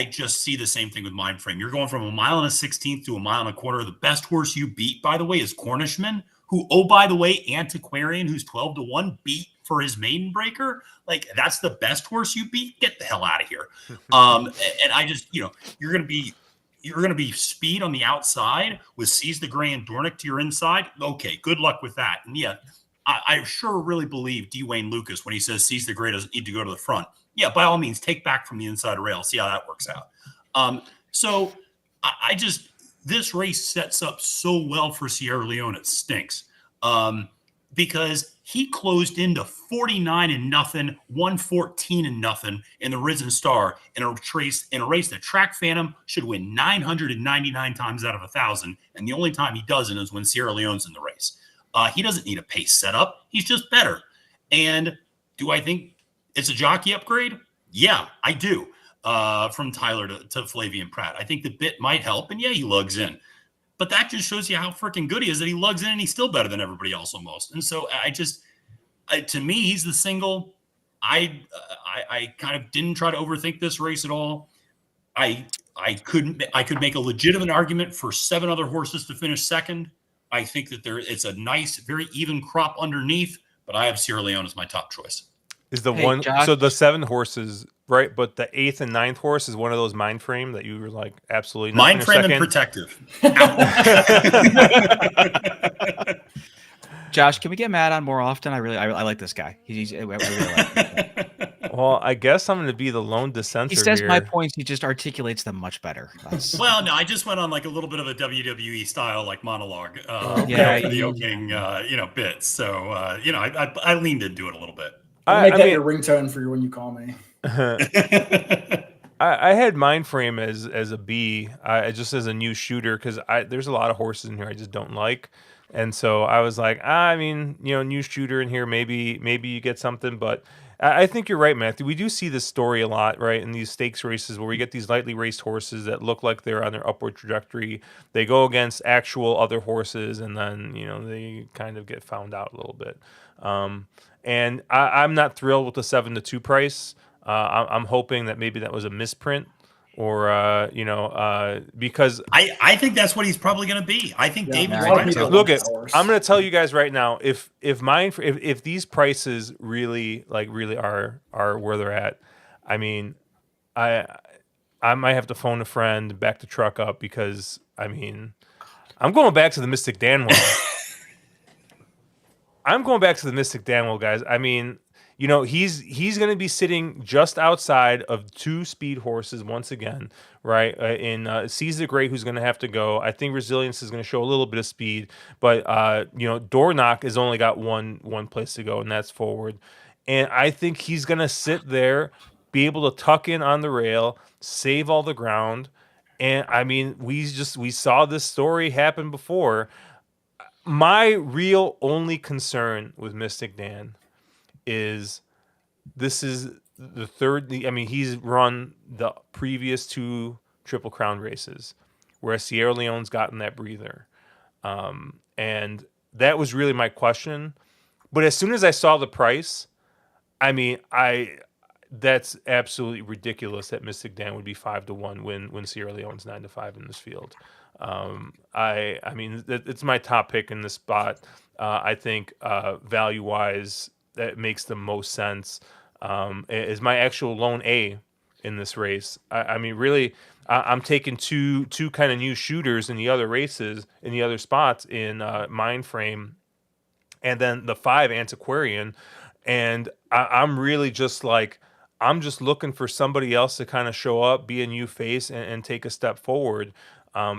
just see the same thing with Mindframe. You're going from a mile and a 16th to a mile and a quarter. The best horse you beat, by the way, is Cornishman, who, oh, by the way, Antiquarian, who's 12-1, beat for his maiden breaker. Like, that's the best horse you beat. Get the hell out of here. And I just, you're going to be speed on the outside with Seize the Gray and Dornick to your inside. Okay, good luck with that. And yeah, I sure really believe D. Wayne Lucas when he says Seize the Gray doesn't need to go to the front. Yeah, by all means, take back from the inside rail. See how that works out. So I just, this race sets up so well for Sierra Leone. It stinks because he closed into 49-0, 114-0 in the Risen Star in a race that Track Phantom should win 999 times out of 1,000, and the only time he doesn't is when Sierra Leone's in the race. He doesn't need a pace setup. He's just better. And do I think it's a jockey upgrade? Yeah, I do. From Tyler to Flavian Pratt. I think the bit might help, and yeah, he lugs in. But that just shows you how freaking good he is that he lugs in and he's still better than everybody else almost. And so to me, he's the single. I kind of didn't try to overthink this race at all. I could make a legitimate argument for 7 other horses to finish second. I think that it's a nice, very even crop underneath, but I have Sierra Leone as my top choice. Is the one Josh, so the 7 horses, right? But the 8th and 9th horse is one of those Mind Frame that you were like absolutely not Mind Frame and Protective. Josh, can we get Matt on more often? I like this guy. I really like him. Well, I guess I'm going to be the lone dissenter. He says here. My points. He just articulates them much better. Well, no, I just went on like a little bit of a WWE style like monologue. For the opening, bits. So I leaned into it a little bit. I'll make that your ringtone for when you call me. I had Mind Frame as a B, just as a new shooter because there's a lot of horses in here I just don't like, and so I was like, new shooter in here, maybe you get something, but I think you're right, Matthew. We do see this story a lot, right, in these stakes races where we get these lightly raced horses that look like they're on their upward trajectory. They go against actual other horses, and then they kind of get found out a little bit. And I'm not thrilled with the 7-2 price. I'm hoping that maybe that was a misprint, or because I think that's what he's probably going to be. I think David. Look, I'm going to tell you guys right now, if these prices really are where they're at, I mean, I might have to phone a friend, back the truck up, because I'm going back to the Mystic Danwell. I'm going back to the Mystic Danwell, guys. I mean, he's going to be sitting just outside of 2 speed horses once again, right? In Seize the Great, who's going to have to go. I think Resilience is going to show a little bit of speed, but Dornock has only got one place to go, and that's forward. And I think he's going to sit there, be able to tuck in on the rail, save all the ground. And I mean, we saw this story happen before. My real only concern with Mystic Dan is this is the third. He's run the previous 2 Triple Crown races where Sierra Leone's gotten that breather. And that was really my question. But as soon as I saw the price, that's absolutely ridiculous that Mystic Dan would be 5-1 when Sierra Leone's 9-5 in this field. It's my top pick in this spot. I think value-wise, that makes the most sense. Is my actual lone A in this race. I'm taking two kind of new shooters in the other races, in the other spots in Mind Frame, and then the 5 Antiquarian, and I'm really just like, I'm just looking for somebody else to kind of show up, be a new face, and take a step forward.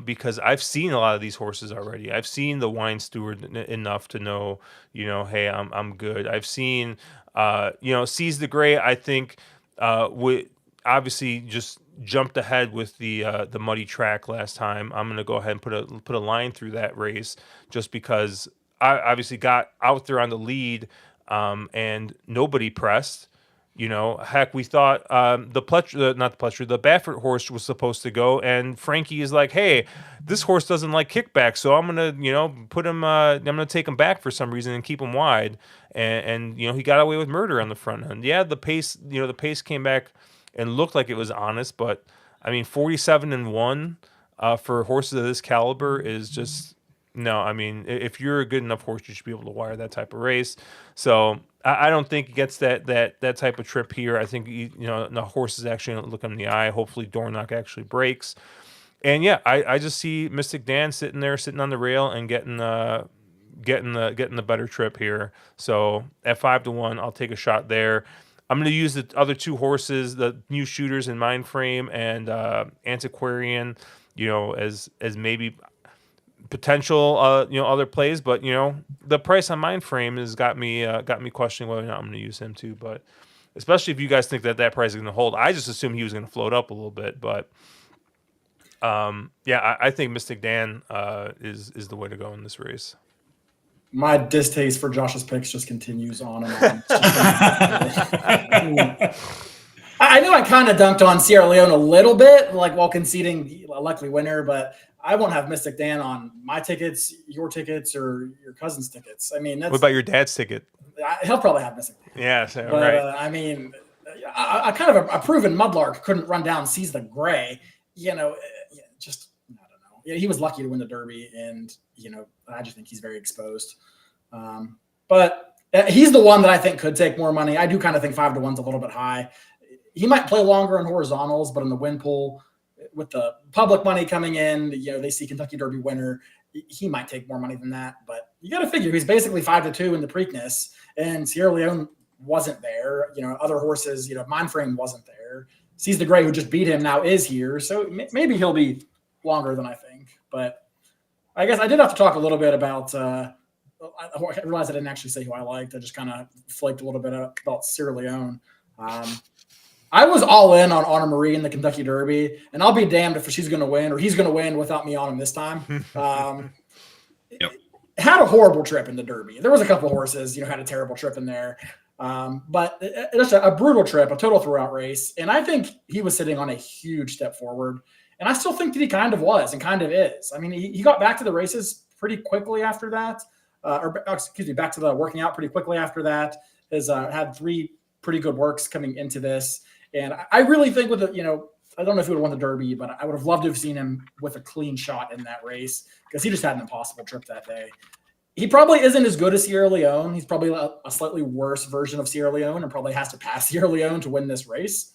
Because I've seen a lot of these horses already. I've seen the Wine Steward enough to know, hey, I'm good. I've seen, Seize the Gray. I think would obviously just jumped ahead with the muddy track last time. I'm going to go ahead and put a line through that race just because I obviously got out there on the lead, and nobody pressed. Heck, we thought the Baffert horse was supposed to go, and Frankie is like, "Hey, this horse doesn't like kickback, so I'm gonna, put him. I'm gonna take him back for some reason and keep him wide." And he got away with murder on the front end. Yeah, the pace came back and looked like it was honest, but I mean, 47-1 for horses of this caliber is just no. I mean, if you're a good enough horse, you should be able to wire that type of race. So I don't think he gets that type of trip here. I think the horse is actually going to look him in the eye. Hopefully, Dornock actually breaks. And yeah, I just see Mystic Dan sitting on the rail and getting the better trip here. So at 5-1, I'll take a shot there. I'm going to use the other two horses, the New Shooters and Mindframe and Antiquarian, as maybe potential other plays, but the price on Mindframe has got me questioning whether or not I'm going to use him too. But especially if you guys think that price is going to hold, I just assumed he was going to float up a little bit. But I think Mystic Dan is the way to go in this race. My distaste for Josh's picks just continues on and on. I know I kind of dunked on Sierra Leone a little bit, like while conceding a likely winner, but I won't have Mystic Dan on my tickets, your tickets, or your cousin's tickets. I mean, what about your dad's ticket? He'll probably have Mystic Dan. Yeah, so, but, right. I mean, I kind of a proven mudlark couldn't run down Seize the Gray. Just I don't know. Yeah, he was lucky to win the Derby, and I just think he's very exposed. But he's the one that I think could take more money. I do kind of think 5-1's a little bit high. He might play longer in horizontals, but in the win pool, with the public money coming in, they see Kentucky Derby winner. He might take more money than that, but you got to figure he's basically 5-2 in the Preakness, and Sierra Leone wasn't there. Other horses, Mindframe wasn't there. Seize the Gray, who just beat him, now is here, so maybe he'll be longer than I think. But I guess I did have to talk a little bit about. I realized I didn't actually say who I liked. I just kind of flaked a little bit about Sierra Leone. I was all in on Honor Marie in the Kentucky Derby, and I'll be damned if she's going to win or he's going to win without me on him this time. Yep. Had a horrible trip in the Derby. There was a couple horses, had a terrible trip in there. But just a brutal trip, a total throughout race. And I think he was sitting on a huge step forward. And I still think that he kind of was and kind of is. I mean, he got back to the races pretty quickly after that. Back to the working out pretty quickly after that. Has had 3 pretty good works coming into this. And I really think with I don't know if he would have won the Derby, but I would have loved to have seen him with a clean shot in that race because he just had an impossible trip that day. He probably isn't as good as Sierra Leone. He's probably a slightly worse version of Sierra Leone and probably has to pass Sierra Leone to win this race.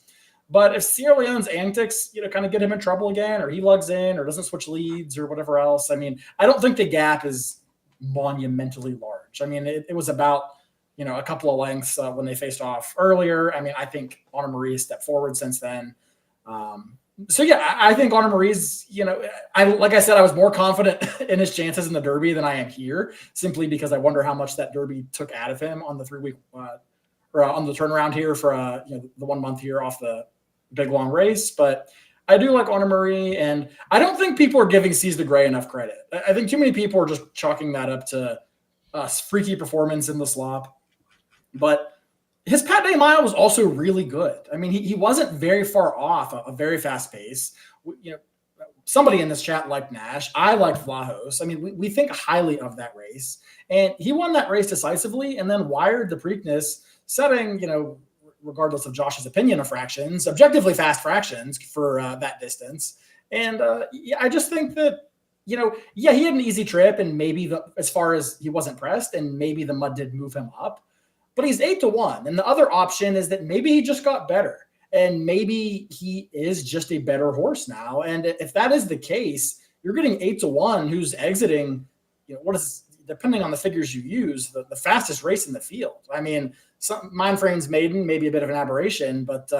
But if Sierra Leone's antics, kind of get him in trouble again, or he lugs in or doesn't switch leads or whatever else, I mean, I don't think the gap is monumentally large. I mean, it was about a couple of lengths when they faced off earlier. I mean, I think Honor Marie stepped forward since then. I think Honor Marie's, like I said, I was more confident in his chances in the Derby than I am here, simply because I wonder how much that Derby took out of him on the 3-week or on the turnaround here for the 1 month here off the big long race. But I do like Honor Marie, and I don't think people are giving Seize the Gray enough credit. I think too many people are just chalking that up to a freaky performance in the slop. But his Pat Day Mile was also really good. I mean, he wasn't very far off a very fast pace. Somebody in this chat liked Nash. I liked Vlahos. I mean, we think highly of that race. And he won that race decisively and then wired the Preakness, setting, regardless of Josh's opinion of fractions, objectively fast fractions for that distance. And I just think that, he had an easy trip, and maybe as far as he wasn't pressed, and maybe the mud did move him up. But he's 8-1. And the other option is that maybe he just got better, and maybe he is just a better horse now. And if that is the case, you're getting 8-1, who's exiting, what is, depending on the figures you use, the fastest race in the field. I mean, Mindframe's maiden, maybe a bit of an aberration, but,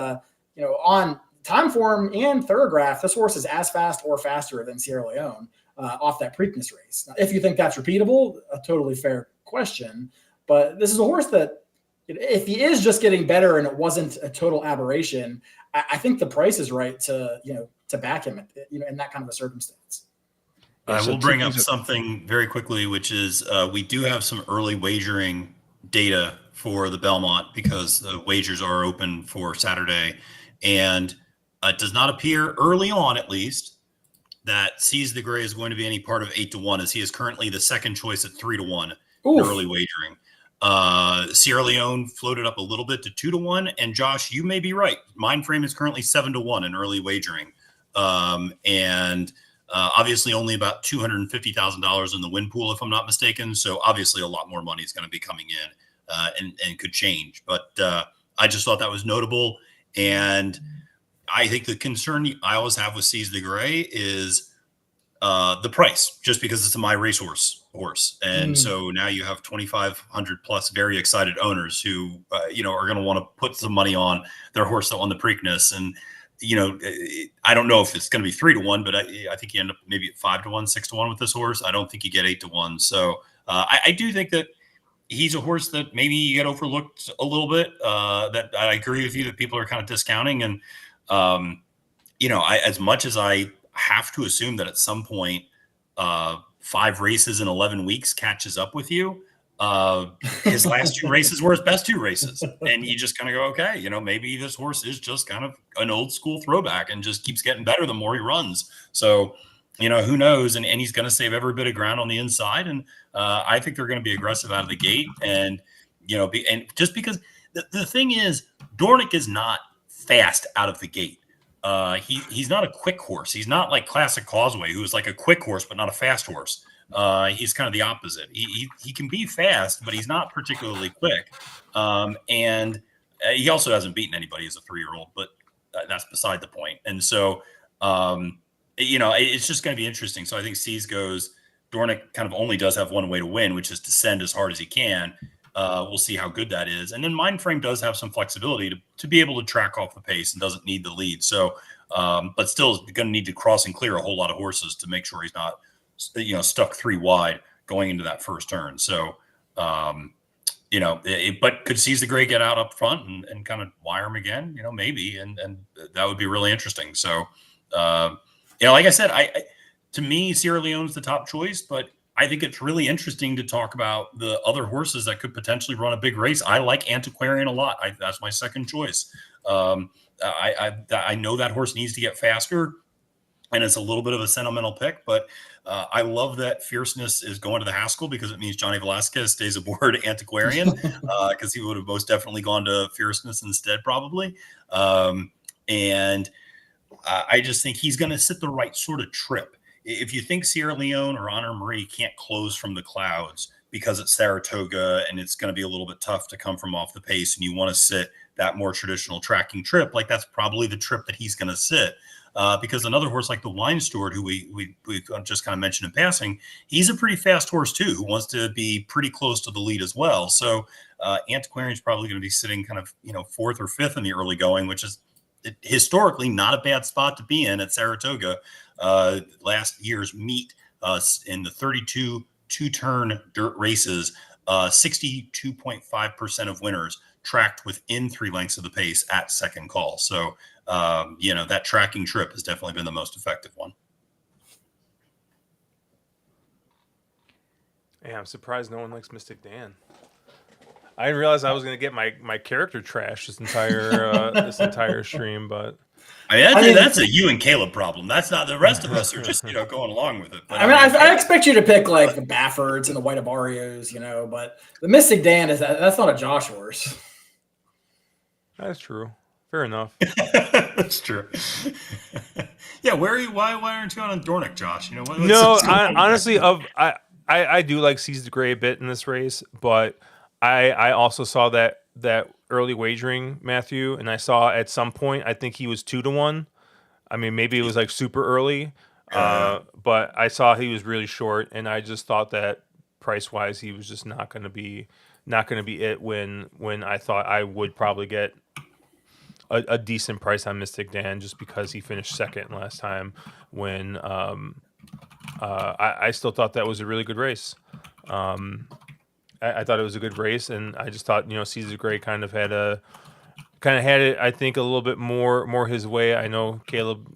on time form and thoroughgraph, this horse is as fast or faster than Sierra Leone off that Preakness race. Now, if you think that's repeatable, a totally fair question. But this is a horse that, if he is just getting better and it wasn't a total aberration, I think the price is right to back him in that kind of a circumstance. I will bring up something very quickly, which is we do have some early wagering data for the Belmont because the wagers are open for Saturday, and it does not appear early on, at least, that Seize the Gray is going to be any part of 8-1, as he is currently the second choice at 3-1 in early wagering. Sierra Leone floated up a little bit to 2-1, and Josh, you may be right. Mindframe is currently 7-1 in early wagering, and obviously only about $250,000 in the win pool, if I'm not mistaken. So obviously a lot more money is going to be coming in, and could change. But I just thought that was notable, and I think the concern I always have with Seize the Gray is the price, just because it's a my racehorse horse. And so now you have 2,500 plus very excited owners who, are going to want to put some money on their horse that won the Preakness. And, I don't know if it's going to be 3-1, but I think you end up maybe at 5-1, 6-1 with this horse. I don't think you get 8-1. So I do think that he's a horse that maybe you get overlooked a little bit. That I agree with you that people are kind of discounting. And, as much as I have to assume that at some point 5 races in 11 weeks catches up with you, his last 2 races were his best 2 races, and you just kind of go, okay, maybe this horse is just kind of an old school throwback and just keeps getting better the more he runs. So who knows, and he's going to save every bit of ground on the inside, and I think they're going to be aggressive out of the gate. And and just because the thing is, Dornick is not fast out of the gate. He's not a quick horse. He's not like Classic Causeway, who is like a quick horse but not a fast horse. He's kind of the opposite. He can be fast, but he's not particularly quick. And he also hasn't beaten anybody as a 3-year-old, but that's beside the point. And so, it's just going to be interesting. So I think Seize goes, Dornick kind of only does have one way to win, which is to send as hard as he can. We'll see how good that is. And then Mindframe does have some flexibility to be able to track off the pace and doesn't need the lead. So, but still is going to need to cross and clear a whole lot of horses to make sure he's not, stuck 3 wide going into that first turn. So, but could Seize the Gray get out up front and kind of wire him again? Maybe. And that would be really interesting. So, like I said, to me, Sierra Leone's the top choice, but I think it's really interesting to talk about the other horses that could potentially run a big race. I like Antiquarian a lot. That's my second choice. I know that horse needs to get faster, and it's a little bit of a sentimental pick, but I love that Fierceness is going to the Haskell because it means Johnny Velasquez stays aboard Antiquarian, because he would have most definitely gone to Fierceness instead, probably. And I just think he's going to sit the right sort of trip. If you think Sierra Leone or Honor Marie can't close from the clouds because it's Saratoga and it's going to be a little bit tough to come from off the pace, and you want to sit that more traditional tracking trip, like that's probably the trip that he's going to sit. Because another horse like the Wine Steward, who we just kind of mentioned in passing, he's a pretty fast horse too, who wants to be pretty close to the lead as well. So Antiquarian is probably going to be sitting kind of 4th or 5th in the early going, which is historically not a bad spot to be in at Saratoga. Last year's meet in the 32 2-turn dirt races, 62.5% of winners tracked within 3 lengths of the pace at second call. So, that tracking trip has definitely been the most effective one. Yeah, I'm surprised no one likes Mystic Dan. I didn't realize I was going to get my character trash this entire stream, but that's a you and Caleb problem. That's not the rest of us are just going along with it. But I expect you to pick like the Baffords and the White Abarios, but the Mystic Dan that's not a Josh horse. That's true. Fair enough. That's true. Yeah, where are you? Why aren't you on Dornick, Josh? Honestly, I do like Seize the Gray a bit in this race, but I also saw that early wagering, Matthew, and I saw at some point I think he was 2-1. I mean, maybe it was like super early, but I saw he was really short, and I just thought that price wise he was just not going to be it when I thought I would probably get a decent price on Mystic Dan just because he finished second last time when I still thought that was a really good race. I thought it was a good race, and I just thought Caesar Gray kind of had it. I think a little bit more his way. I know Caleb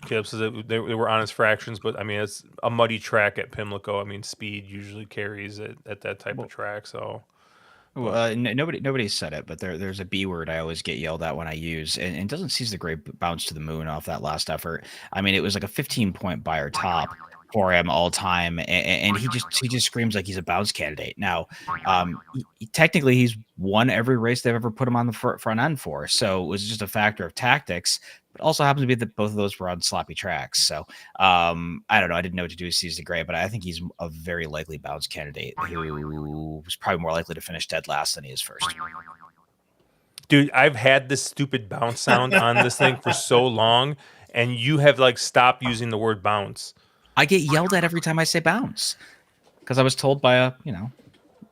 says that they were honest fractions, but I mean it's a muddy track at Pimlico. I mean speed usually carries at that type of track. So Well, nobody said it, but there's a B word I always get yelled at when I use, and doesn't Caesar Gray bounce to the moon off that last effort? I mean, it was like a 15-point buyer top for him all time, and he just screams like he's a bounce candidate. Now, technically, he's won every race they've ever put him on the front end for, so it was just a factor of tactics. But also happens to be that both of those were on sloppy tracks. So I don't know. I didn't know what to do with Caesar Gray, but I think he's a very likely bounce candidate who was probably more likely to finish dead last than he is first. Dude, I've had this stupid bounce sound on this thing for so long, and you have like stopped using the word bounce. I get yelled at every time I say bounce because I was told by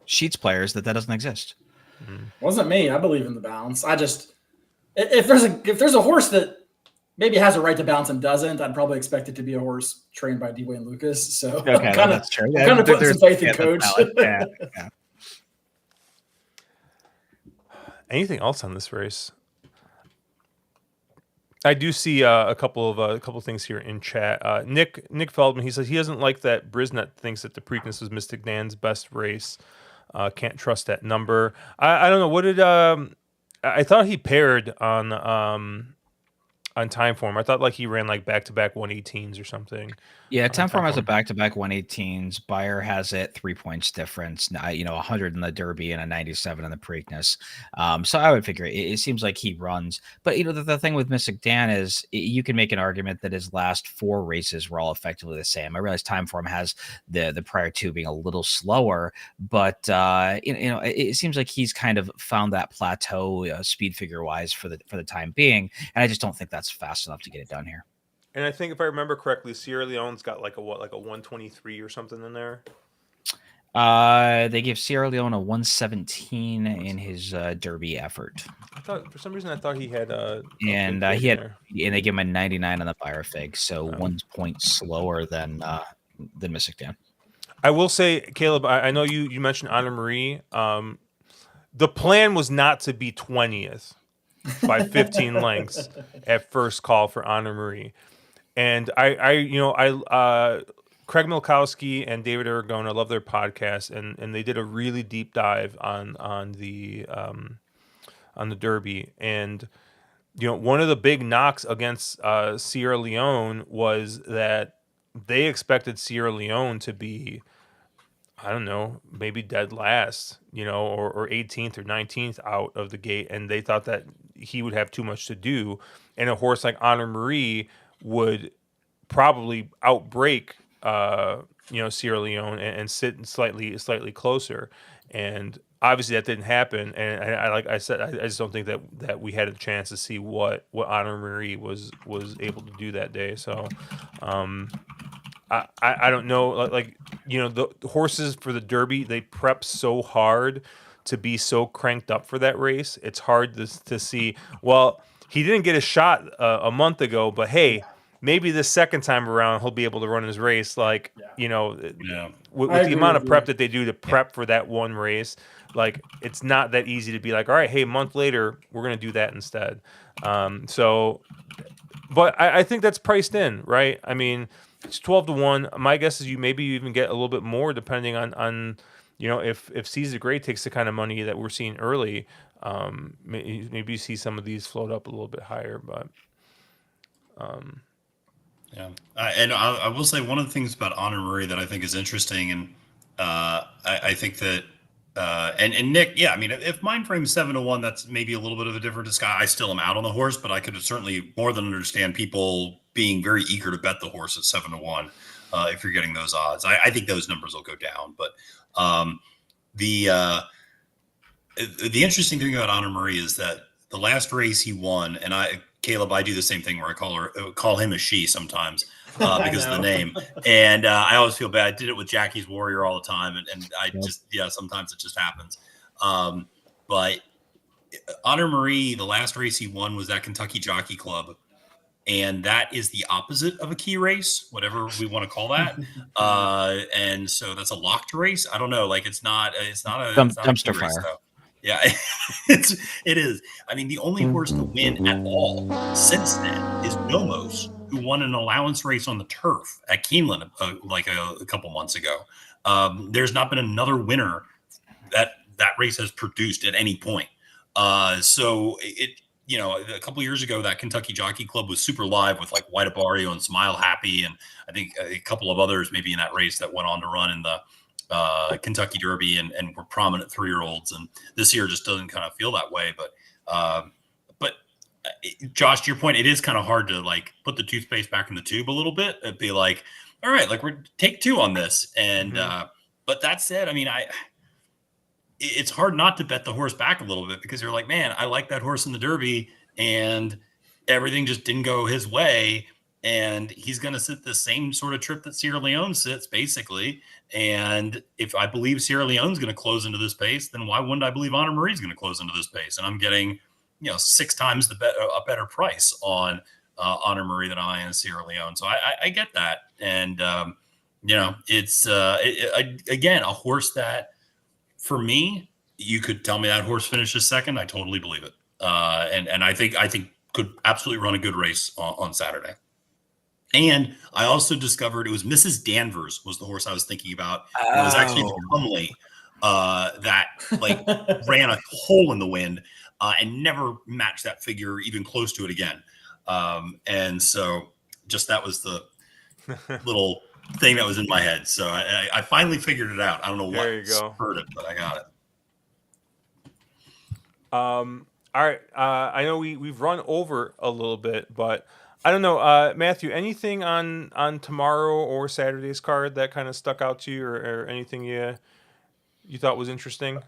Sheets players that doesn't exist. Wasn't me. I believe in the bounce. I just if there's a horse that maybe has a right to bounce and doesn't, I'd probably expect it to be a horse trained by Dwayne Lucas. So okay, that's true. I'm kind of putting some faith in Coach. Yeah. Anything else on this race? I do see a couple of things here in chat. Nick Feldman, he says he doesn't like that Brisnet thinks that the Preakness was Mystic Dan's best race. Can't trust that number. I don't know. What did I thought he paired on time form. I thought like he ran like back-to-back 118s or something. Yeah, time form has a back-to-back 118s. Bayer has it 3 points difference. 100 in the Derby and a 97 in the Preakness. So I would figure it seems like he runs. But the thing with Mystic Dan is you can make an argument that his last 4 races were all effectively the same. I realize time form has the prior 2 being a little slower, but it seems like he's kind of found that plateau speed figure wise for the time being, and I just don't think that's fast enough to get it done here. And I think if I remember correctly, Sierra Leone's got like a 123 or something in there. They gave Sierra Leone a 117 in his Derby effort. I thought for some reason he had and they gave him a 99 on the Fire Fig, so 1 point slower than Mystic Dan. I will say, Caleb, I know you mentioned Anna Marie. The plan was not to be 20th by 15 lengths at first call for Anna Marie. And I Craig Milkowski and David Aragona, love their podcast, and they did a really deep dive on the Derby. And one of the big knocks against Sierra Leone was that they expected Sierra Leone to be, I don't know, maybe dead last, or 18th or 19th out of the gate, and they thought that he would have too much to do, and a horse like Honor Marie would probably outbreak, Sierra Leone and sit slightly closer, and obviously that didn't happen. And like I said, I just don't think that we had a chance to see what Honor Marie was able to do that day. So, I don't know, the horses for the Derby, they prep so hard to be so cranked up for that race. It's hard to see, well, he didn't get a shot a month ago, but hey, maybe the second time around he'll be able to run his race. With the amount of prep that they do to prep for that one race, like it's not that easy to be like, all right, hey, a month later we're going to do that instead. But I think that's priced in, right? I mean, it's 12-1. My guess is you even get a little bit more depending on if Caesar Gray takes the kind of money that we're seeing early, maybe you see some of these float up a little bit higher. But and I will say one of the things about Honor Marie that I think is interesting, and I think that and Nick, I mean, if mind frame 7-1, that's maybe a little bit of a different disguise. I still am out on the horse, but I could certainly more than understand people being very eager to bet the horse at 7-1 if you're getting those odds. I think those numbers will go down, but the interesting thing about Honor Marie is that the last race he won, and Caleb, I do the same thing where I call him a she sometimes because of the name. And I always feel bad. I did it with Jackie's Warrior all the time. And I just, sometimes it just happens. But Honor Marie, the last race he won was at Kentucky Jockey Club. and that is the opposite of a key race, whatever we want to call that. And so that's a locked race. I don't know. Like it's not a Dumpster key race fire. though. Yeah, it is. I mean, the only horse to win at all since then is Nomos, who won an allowance race on the turf at Keeneland a couple months ago. There's not been another winner that race has produced at any point. So a couple years ago, that Kentucky Jockey Club was super live with like White Abario and Smile Happy, and I think a couple of others maybe in that race that went on to run in the Kentucky Derby and were prominent 3-year-olds. And this year just doesn't kind of feel that way. But Josh, to your point, it is kind of hard to like put the toothpaste back in the tube a little bit. It'd be like, all right, like we're take 2 on this. And but that said, I mean, it's hard not to bet the horse back a little bit because you're like, man, I like that horse in the Derby and everything just didn't go his way. And he's going to sit the same sort of trip that Sierra Leone sits basically. And if I believe Sierra Leone's going to close into this pace, then why wouldn't I believe Honor Marie's going to close into this pace? And I'm getting, 6 times a better price on Honor Marie than I am Sierra Leone. So I get that. And, it's again, a horse that, for me, you could tell me that horse finishes second. I totally believe it. And I think could absolutely run a good race on Saturday. And I also discovered it was Mrs. Danvers was the horse I was thinking about. And it was actually the Comely that like ran a hole in the wind and never matched that figure even close to it again. And so just that was the little thing that was in my head. So I finally figured it out. I don't know what spurred it, but I got it. All right. I know we've run over a little bit, but I don't know, Matthew, anything on tomorrow or Saturday's card that kind of stuck out to you or anything you thought was interesting?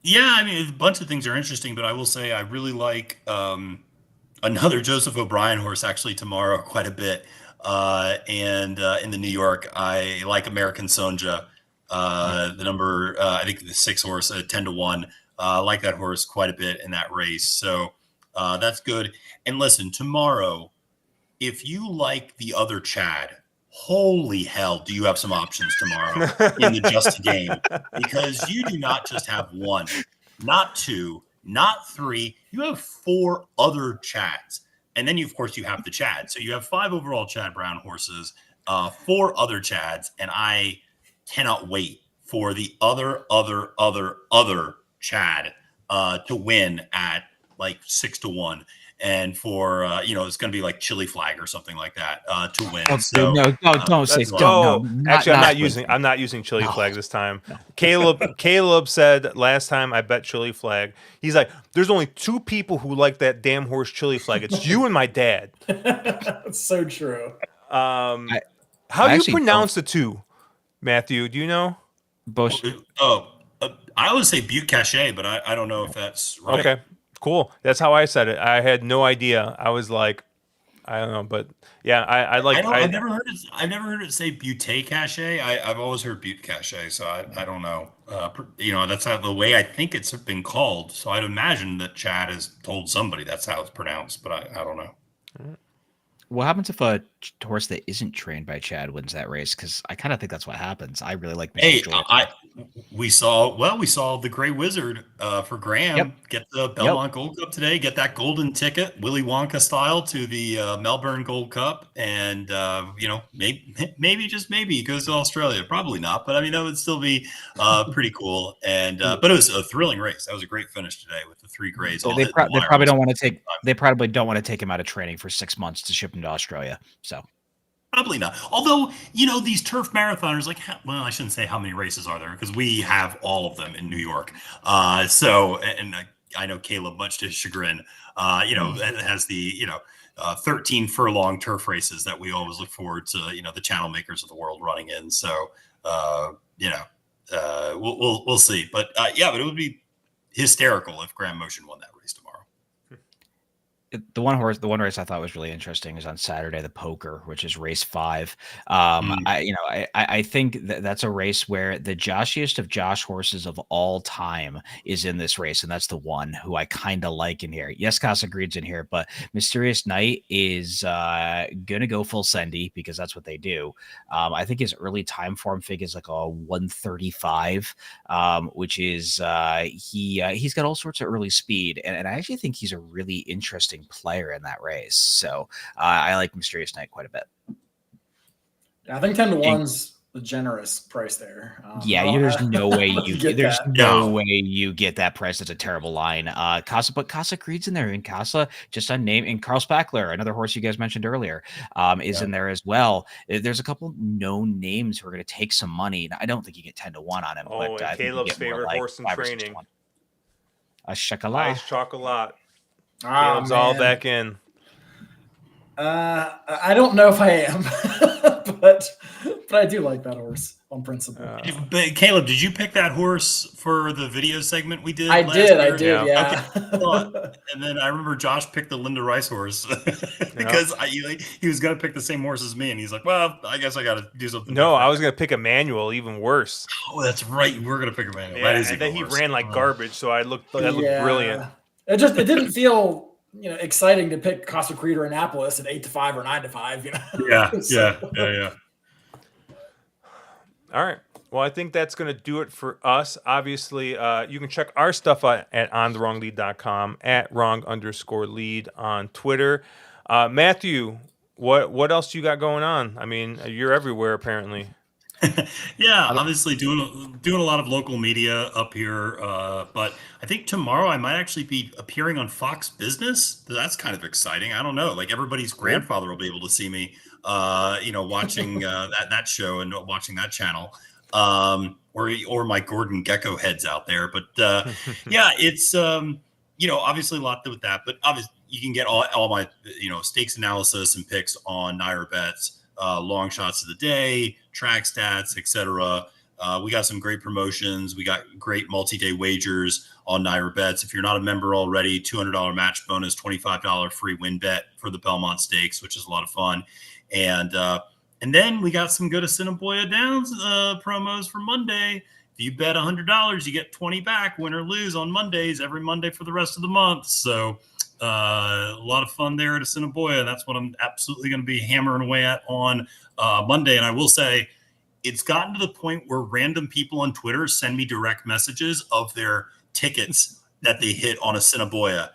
Yeah, I mean, a bunch of things are interesting, but I will say I really like another Joseph O'Brien horse actually tomorrow quite a bit. And in the New York, I like American Sonja, the number, I think the 6 horse, 10-1. I like that horse quite a bit in that race. So that's good. And listen, tomorrow, if you like the other Chad, holy hell, do you have some options tomorrow in the Just a Game? Because you do not just have 1, not 2, not 3. You have 4 other Chads. And then, of course, you have the Chad. So you have 5 overall Chad Brown horses, 4 other Chads. And I cannot wait for the other Chad to win at like 6-1. And for, it's going to be like Chili Flag or something like that to win. Oh, so don't say no. Actually, I'm not using Chili Flag this time. Caleb said last time I bet Chili Flag. He's like, there's only 2 people who like that damn horse Chili Flag. It's you and my dad. That's so true. How do you pronounce the 2, Matthew? Do you know? I always say Butte Cachet, but I don't know if that's right. Okay. Cool. That's how I said it. I had no idea. I was like, I don't know, but yeah, I've never heard it say Butte Cachet. I've always heard Butte Cachet, so I don't know. That's how the way I think it's been called. So I'd imagine that Chad has told somebody that's how it's pronounced, but I don't know. What happens if a horse that isn't trained by Chad wins that race? Because I kind of think that's what happens. I really like Mr. George. We saw the Gray Wizard for Graham get the Belmont Gold Cup today, get that golden ticket, Willy Wonka style, to the Melbourne Gold Cup, and maybe just maybe he goes to Australia. Probably not, but I mean that would still be pretty cool. And but it was a thrilling race. That was a great finish today with the 3 grays. They probably don't want to take. They probably don't want to take him out of training for 6 months to ship him to Australia. So. Probably not. Although, these turf marathoners, I shouldn't say how many races are there because we have all of them in New York. I know Caleb, much to his chagrin, has the, 13 furlong turf races that we always look forward to, the channel makers of the world running in. So, we'll see. But it would be hysterical if Graham Motion won that race tomorrow. The one race I thought was really interesting is on Saturday, the Poker, which is race 5. I think that's a race where the joshiest of Josh horses of all time is in this race, and that's the one who I kind of like in here. Yes, Casa Greed's in here, but Mysterious Knight is gonna go full Sendy because that's what they do. I think his early time form fig is like a 135, which is he's got all sorts of early speed, and I actually think he's a really interesting player in that race. So I like Mysterious Knight quite a bit. Yeah, I think 10 to 1's a generous price there. There's no way you get that price. That's a terrible line. Casa Creed's in there, and Casa just unnamed, and Carl Spackler, another horse you guys mentioned earlier, is in there as well. There's a couple known names who are going to take some money. I don't think you get 10 to 1 on him. Oh, and Caleb's favorite horse in training, a chocolat. Ice chocolate. Caleb's all back in. I don't know if I am, but I do like that horse on principle. But Caleb, did you pick that horse for the video segment we did? I did, yeah. Okay. And then I remember Josh picked the Linda Rice horse because he was going to pick the same horse as me, and he's like, "Well, I guess I got to do something." No, I was going to pick Emmanuel, even worse. Oh, that's right. We're going to pick Emmanuel. Yeah, and then he ran like garbage, so that looked brilliant. It didn't feel exciting to pick Casa Creed or Annapolis at 8-5 or 9-5. Yeah. All right. Well, I think that's going to do it for us. Obviously, you can check our stuff out at onthewronglead.com, at wrong_lead on Twitter. Matthew, what else you got going on? I mean, you're everywhere apparently. Yeah, obviously doing a lot of local media up here, but I think tomorrow I might actually be appearing on Fox Business. That's kind of exciting. I don't know, like everybody's grandfather will be able to see me, watching that show and watching that channel, or my Gordon Gecko heads out there. But yeah, it's obviously a lot with that, but obviously you can get all my stakes analysis and picks on NYRA Bets. Long shots of the day, track stats, etc. We got some great promotions. We got great multi-day wagers on NYRA Bets. If you're not a member already, $200 match bonus, $25 free win bet for the Belmont Stakes, which is a lot of fun. And then we got some good Assiniboia Downs promos for Monday. If you bet $100, you get 20 back, win or lose on Mondays, every Monday for the rest of the month. So a lot of fun there at Assiniboia. That's what I'm absolutely going to be hammering away at on Monday. And I will say, it's gotten to the point where random people on Twitter send me direct messages of their tickets that they hit on Assiniboia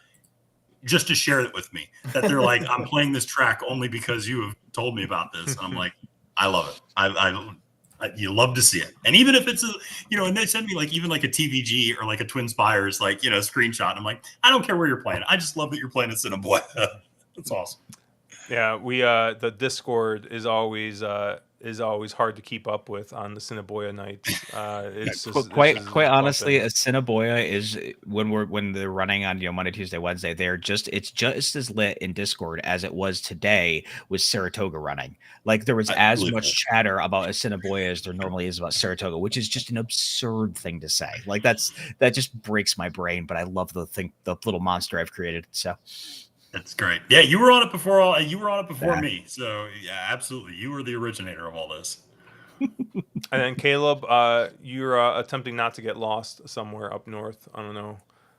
just to share it with me. That they're like, I'm playing this track only because you have told me about this. And I'm like, I love it. You love to see it. And even if it's and they send me even like a TVG or like a Twin Spires, screenshot. And I'm like, I don't care where you're playing. I just love that you're playing at Assiniboia. That's awesome. Yeah, we the Discord is always hard to keep up with on the Assiniboia nights. It's quite honestly, Assiniboia is when they're running on Monday, Tuesday, Wednesday. It's just as lit in Discord as it was today with Saratoga running. Like there was as much chatter about Assiniboia as there normally is about Saratoga, which is just an absurd thing to say. Like that just breaks my brain. But I love the little monster I've created. So. That's great. Yeah, you were on it before me. So yeah, absolutely. You were the originator of all this. And then Caleb, you're attempting not to get lost somewhere up north. I don't know.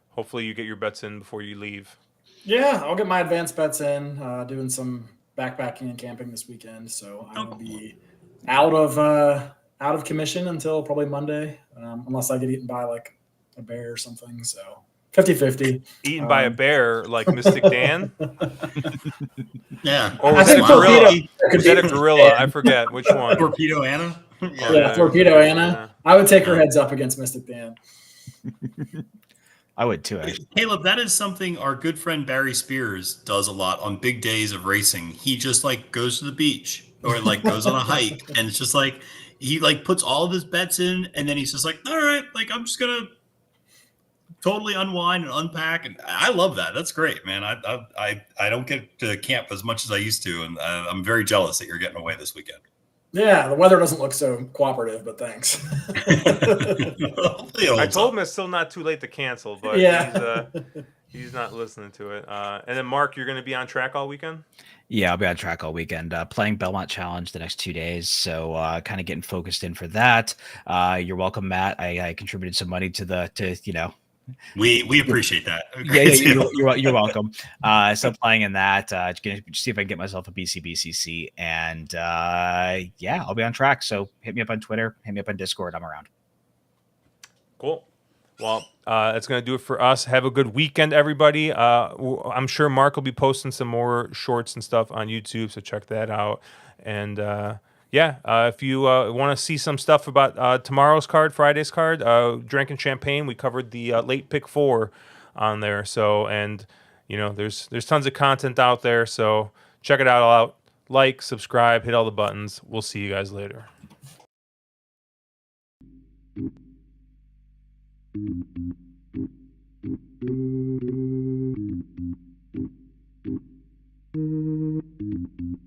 Hopefully you get your bets in before you leave. Yeah, I'll get my advanced bets in, doing some backpacking and camping this weekend. So I will be out of commission until probably Monday, unless I get eaten by like a bear or something. So 50-50. Eaten by a bear like Mystic Dan? Yeah. Or was it a gorilla? Was that a gorilla? I forget which one. Torpedo Anna? Yeah, Torpedo Anna. Yeah. I would take her heads up against Mystic Dan. I would too, actually. Caleb, that is something our good friend Barry Spears does a lot on big days of racing. He just goes to the beach or goes on a hike, and it's just he puts all of his bets in, and then he's just like, all right, I'm just gonna totally unwind and unpack, and I love that. That's great, man. I don't get to camp as much as I used to, and I'm very jealous that you're getting away this weekend. Yeah, the weather doesn't look so cooperative, but thanks. I told him it's still not too late to cancel, but He's not listening to it. And then Mark, you're going to be on track all weekend? Yeah, I'll be on track all weekend, playing Belmont Challenge the next 2 days. So kind of getting focused in for that. You're welcome, Matt. I contributed some money to We appreciate that. yeah, Great deal. you're welcome. So playing in that, gonna see if I can get myself a BCBCC, and yeah, I'll be on track. So hit me up on Twitter, hit me up on Discord. I'm around. Cool. Well, that's going to do it for us. Have a good weekend, everybody. I'm sure Mark will be posting some more shorts and stuff on YouTube, so check that out. And if you want to see some stuff about tomorrow's card, Friday's card, Drinking Champagne, we covered the late pick 4 on there. So, and there's tons of content out there. So check it all out. Like, subscribe, hit all the buttons. We'll see you guys later. Thank you.